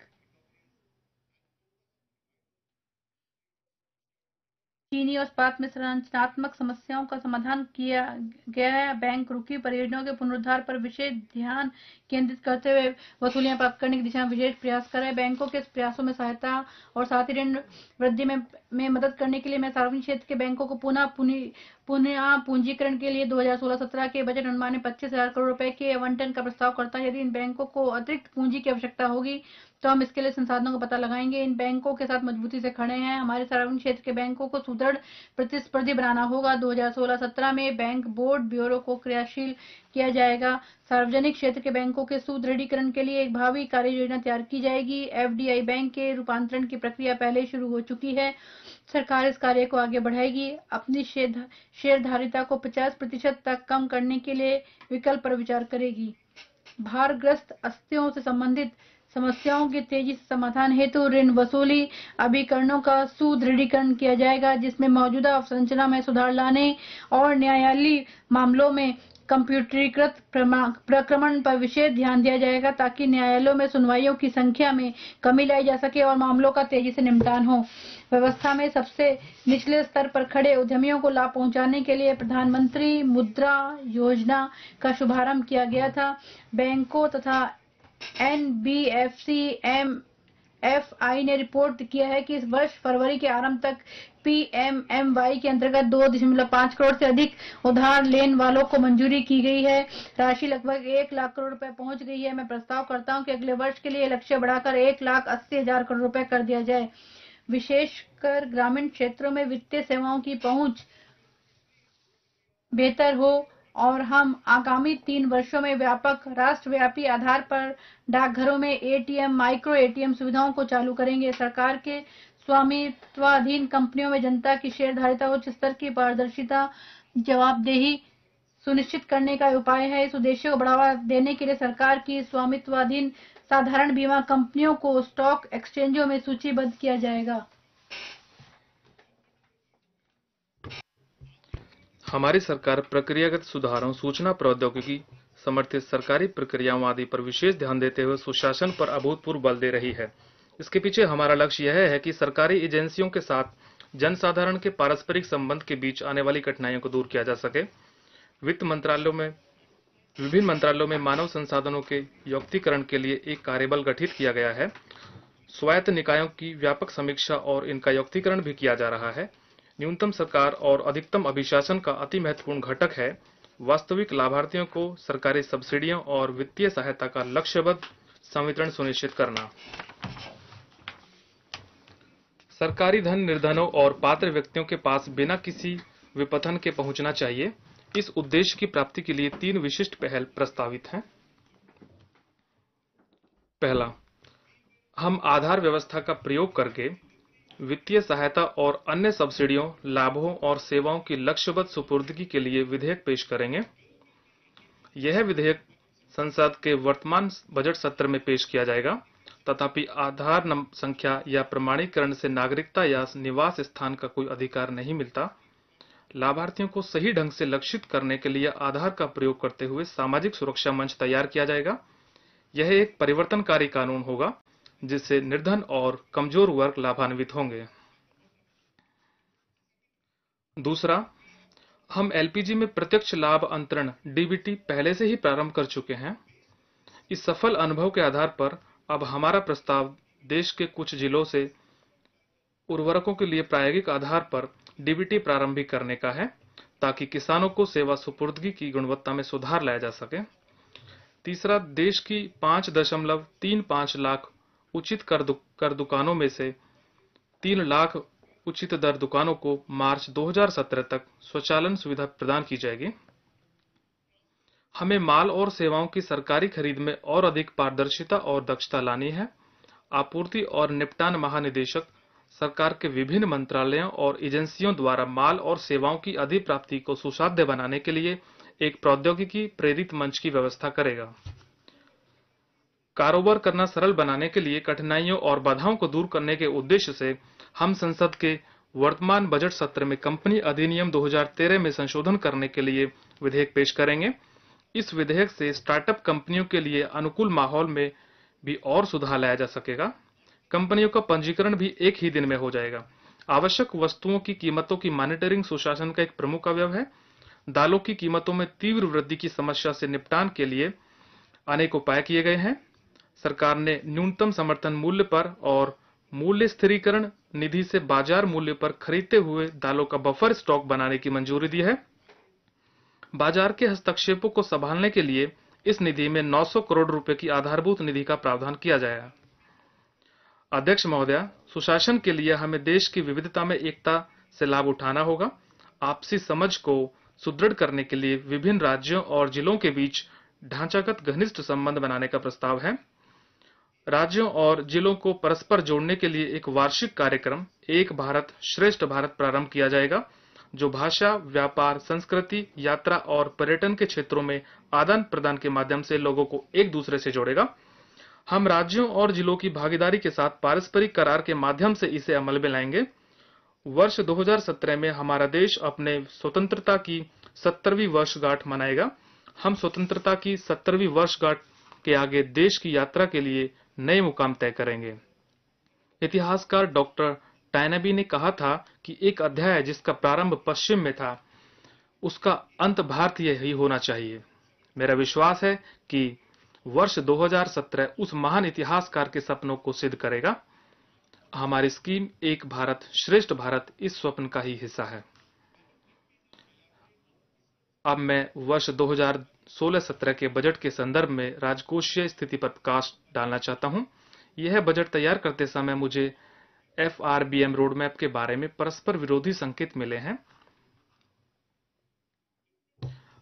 चीनी और इस्पात में संरचनात्मक समस्याओं का समाधान किया गया है। बैंक रुकी परियोजनाओं के पुनरुद्धार पर विशेष ध्यान केंद्रित करते हुए वसूलियां प्राप्त करने की दिशा में विशेष प्रयास करें। बैंकों के प्रयासों में सहायता और साथ ही ऋण वृद्धि में मदद करने के लिए मैं सार्वजनिक क्षेत्र के बैंकों को पुनः पूंजीकरण के लिए 2016-17 के बजट अनुमान में 25,000 करोड़ रुपए के आवंटन का प्रस्ताव करता है। यदि इन बैंकों को अतिरिक्त पूंजी की आवश्यकता होगी तो हम इसके लिए संसाधनों का पता लगाएंगे। इन बैंकों के साथ मजबूती से खड़े हैं। हमारे सार्वजनिक क्षेत्र के बैंकों को सुदृढ़ प्रतिस्पर्धी बनाना होगा। 2016-17 में बैंक बोर्ड ब्यूरो को क्रियाशील किया जाएगा। सार्वजनिक क्षेत्र के बैंकों के सुदृढ़ीकरण के लिए एक भावी कार्य योजना तैयार की जाएगी। FDI बैंक के रूपांतरण की प्रक्रिया पहले शुरू हो चुकी है। सरकार इस कार्य को आगे बढ़ाएगी। अपनी शेयरधारिता को 50% तक कम करने के लिए विकल्प पर विचार करेगी। भारग्रस्त अस्थियों से संबंधित समस्याओं के तेजी से समाधान हेतु ऋण वसूली अभिकरणों का सुदृढ़ीकरण किया जाएगा, जिसमें मौजूदा अवसंरचना में सुधार लाने और न्यायालयीय मामलों में कंप्यूटरीकृत प्रक्रमण पर विशेष ध्यान दिया जाएगा ताकि न्यायालयों में सुनवाइयों की संख्या में कमी लाई जा सके और मामलों का तेजी से निपटान हो। व्यवस्था में सबसे निचले स्तर पर खड़े उद्यमियों को लाभ पहुंचाने के लिए प्रधानमंत्री मुद्रा योजना का शुभारंभ किया गया था। बैंकों तथा NBFC MFI ने रिपोर्ट किया है कि इस वर्ष फरवरी के आरंभ तक PMMY के अंतर्गत 2.5 करोड़ से अधिक उधार लेन वालों को मंजूरी की गई है। राशि लगभग 1 लाख करोड़ रुपए पहुंच गई है। मैं प्रस्ताव करता हूं कि अगले वर्ष के लिए लक्ष्य बढ़ाकर 1,80,000 करोड़ रुपए कर दिया जाए। विशेषकर ग्रामीण क्षेत्रों में वित्तीय सेवाओं की पहुंच बेहतर हो और हम आगामी 3 वर्षों में व्यापक राष्ट्रव्यापी आधार पर डाकघरों में ATM, माइक्रो ATM सुविधाओं को चालू करेंगे। सरकार के स्वामित्वाधीन कंपनियों में जनता की शेयरधारिता, उच्च स्तर की पारदर्शिता, जवाबदेही सुनिश्चित करने का उपाय है। इस उद्देश्य को बढ़ावा देने के लिए सरकार की स्वामित्वाधीन साधारण बीमा कंपनियों को स्टॉक एक्सचेंजों में सूचीबद्ध किया जाएगा। हमारी सरकार प्रक्रियागत सुधारों, सूचना प्रौद्योगिकी समर्थित सरकारी प्रक्रियाओं आदि पर विशेष ध्यान देते हुए सुशासन पर अभूतपूर्व बल दे रही है। इसके पीछे हमारा लक्ष्य यह है कि सरकारी एजेंसियों के साथ जनसाधारण के पारस्परिक संबंध के बीच आने वाली कठिनाइयों को दूर किया जा सके। विभिन्न मंत्रालयों में मानव संसाधनों के युक्तिकरण के लिए एक कार्यबल गठित किया गया है। स्वायत्त निकायों की व्यापक समीक्षा और इनका युक्तिकरण भी किया जा रहा है। न्यूनतम सरकार और अधिकतम अभिशासन का अति महत्वपूर्ण घटक है वास्तविक लाभार्थियों को सरकारी सब्सिडियों और वित्तीय सहायता का लक्ष्यबद्ध संवितरण सुनिश्चित करना। सरकारी धन निर्धनों और पात्र व्यक्तियों के पास बिना किसी विपथन के पहुंचना चाहिए। इस उद्देश्य की प्राप्ति के लिए 3 विशिष्ट पहल प्रस्तावित हैं। पहला, हम आधार व्यवस्था का प्रयोग करके वित्तीय सहायता और अन्य सब्सिडियों, लाभों और सेवाओं की लक्ष्यबद्ध सुपुर्दगी के लिए विधेयक पेश करेंगे। यह विधेयक संसद के वर्तमान बजट सत्र में पेश किया जाएगा। तथापि आधार संख्या या प्रमाणीकरण से नागरिकता या निवास स्थान का कोई अधिकार नहीं मिलता। लाभार्थियों को सही ढंग से लक्षित करने के लिए आधार का प्रयोग करते हुए सामाजिक सुरक्षा मंच तैयार किया जाएगा। यह एक परिवर्तनकारी कानून होगा जिससे निर्धन और कमजोर वर्ग लाभान्वित होंगे। दूसरा, हम एलपीजी में प्रत्यक्ष लाभ अंतरण डीबीटी पहले से ही प्रारंभ कर चुके हैं। इस सफल अनुभव के आधार पर अब हमारा प्रस्ताव देश के कुछ जिलों से उर्वरकों के लिए प्रायोगिक आधार पर डीबीटी प्रारंभ करने का है ताकि किसानों को सेवा सुपुर्दगी की गुणवत्ता में सुधार लाया जा सके। तीसरा, देश की 5.35 लाख उचित कर दुकानों में से 3 लाख उचित दर दुकानों को मार्च 2017 तक स्वचालन सुविधा प्रदान की जाएगी। हमें माल और सेवाओं की सरकारी खरीद में और अधिक पारदर्शिता और दक्षता लानी है। आपूर्ति और निपटान महानिदेशक सरकार के विभिन्न मंत्रालयों और एजेंसियों द्वारा माल और सेवाओं की अधिप्राप्ति को सुसाध्य बनाने के लिए एक प्रौद्योगिकी प्रेरित मंच की व्यवस्था करेगा। कारोबार करना सरल बनाने के लिए कठिनाइयों और बाधाओं को दूर करने के उद्देश्य से हम संसद के वर्तमान बजट सत्र में कंपनी अधिनियम 2013 में संशोधन करने के लिए विधेयक पेश करेंगे। इस विधेयक से स्टार्टअप कंपनियों के लिए अनुकूल माहौल में भी और सुधार लाया जा सकेगा। कंपनियों का पंजीकरण भी एक ही दिन में हो जाएगा। आवश्यक वस्तुओं की कीमतों की मॉनिटरिंग सुशासन का एक प्रमुख अवयव है। दालों की कीमतों में तीव्र वृद्धि की समस्या से निपटान के लिए अनेक उपाय किए गए हैं। सरकार ने न्यूनतम समर्थन मूल्य पर और मूल्य स्थिरीकरण निधि से बाजार मूल्य पर खरीदते हुए दालों का बफर स्टॉक बनाने की मंजूरी दी है। बाजार के हस्तक्षेपों को संभालने के लिए इस निधि में 900 करोड़ रुपए की आधारभूत निधि का प्रावधान किया जाएगा। अध्यक्ष महोदया, सुशासन के लिए हमें देश की विविधता में एकता से लाभ उठाना होगा। आपसी समझ को सुदृढ़ करने के लिए विभिन्न राज्यों और जिलों के बीच ढांचागत घनिष्ठ संबंध बनाने का प्रस्ताव है। राज्यों और जिलों को परस्पर जोड़ने के लिए एक वार्षिक कार्यक्रम एक भारत श्रेष्ठ भारत प्रारंभ किया जाएगा, जो भाषा, व्यापार, संस्कृति, यात्रा और पर्यटन के क्षेत्रों में आदान प्रदान के माध्यम से लोगों को एक दूसरे से जोड़ेगा। हम राज्यों और जिलों की भागीदारी के साथ पारस्परिक करार के माध्यम से इसे अमल में लाएंगे। वर्ष 2017 में हमारा देश अपने स्वतंत्रता की 70वीं वर्षगांठ मनाएगा। हम स्वतंत्रता की 70वीं वर्षगांठ के आगे देश की यात्रा के लिए नए मुकाम तय करेंगे। इतिहासकार डॉक्टर टायनबी ने कहा था कि एक अध्याय जिसका प्रारंभ पश्चिम में था, उसका अंत भारतीय ही होना चाहिए। मेरा विश्वास है कि वर्ष 2017 उस महान इतिहासकार के सपनों को सिद्ध करेगा। हमारी स्कीम एक भारत श्रेष्ठ भारत इस स्वप्न का ही हिस्सा है। अब मैं वर्ष 2016-17 के बजट के संदर्भ में राजकोषीय स्थिति पर प्रकाश डालना चाहता हूं। यह बजट तैयार करते समय मुझे FRBM रोडमैप के बारे में परस्पर विरोधी संकेत मिले हैं।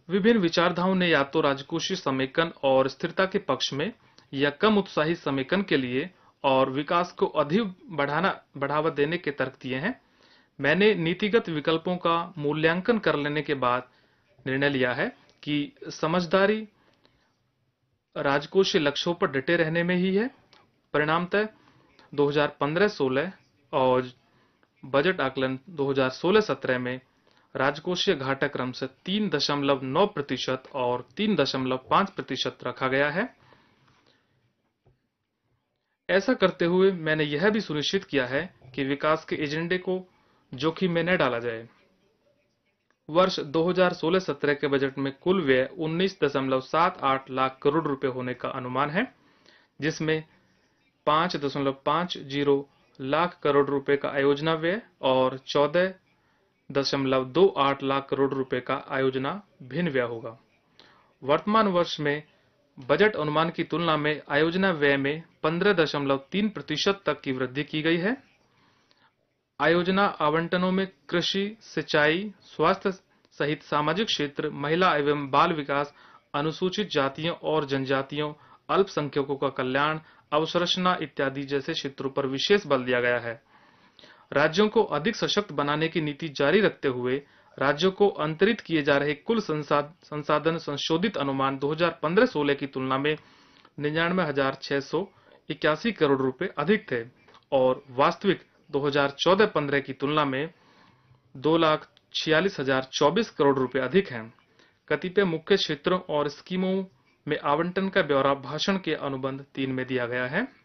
विभिन्न विचारधाराओं ने या तो राजकोषीय समेकन और स्थिरता के पक्ष में या कम उत्साही समेकन के लिए और विकास को अधिक बढ़ावा देने के तर्क दिए हैं। मैंने नीतिगत विकल्पों का मूल्यांकन कर लेने के बाद निर्णय लिया है कि समझदारी राजकोषीय लक्ष्यों पर डटे रहने में ही है। परिणामतः 2015-16 और बजट आकलन 2016-17 में राजकोषीय घाटा क्रम से 3.9% और 3.5% रखा गया है। ऐसा करते हुए मैंने यह भी सुनिश्चित किया है कि विकास के एजेंडे को जोखिम में न डाला जाए। वर्ष 2016-17 के बजट में कुल व्यय 19.78 लाख करोड़ रुपए होने का अनुमान है, जिसमें 5.50 लाख करोड़ रुपए का आयोजना व्यय और 14.28 लाख करोड़ रुपए का आयोजना भिन्न व्यय होगा। वर्तमान वर्ष में बजट अनुमान की तुलना में आयोजना व्यय में 15.3% तक की वृद्धि की गई है। आयोजना आवंटनों में कृषि, सिंचाई, स्वास्थ्य सहित सामाजिक क्षेत्र, महिला एवं बाल विकास, अनुसूचित जातियों और जनजातियों, अल्पसंख्यकों का कल्याण, अवसंरचना इत्यादि जैसे क्षेत्रों पर विशेष बल दिया गया है। राज्यों को अधिक सशक्त बनाने की नीति जारी रखते हुए राज्यों को अंतरित किए जा रहे कुल संसाधन संशोधित अनुमान 2015-16 की तुलना में 99,681 करोड़ रुपए अधिक थे और वास्तविक 2014-15 की तुलना में 2,46,024 करोड़ रुपए अधिक हैं। कतिपय मुख्य क्षेत्रों और स्कीमों में आवंटन का ब्यौरा भाषण के अनुबंध 3 में दिया गया है।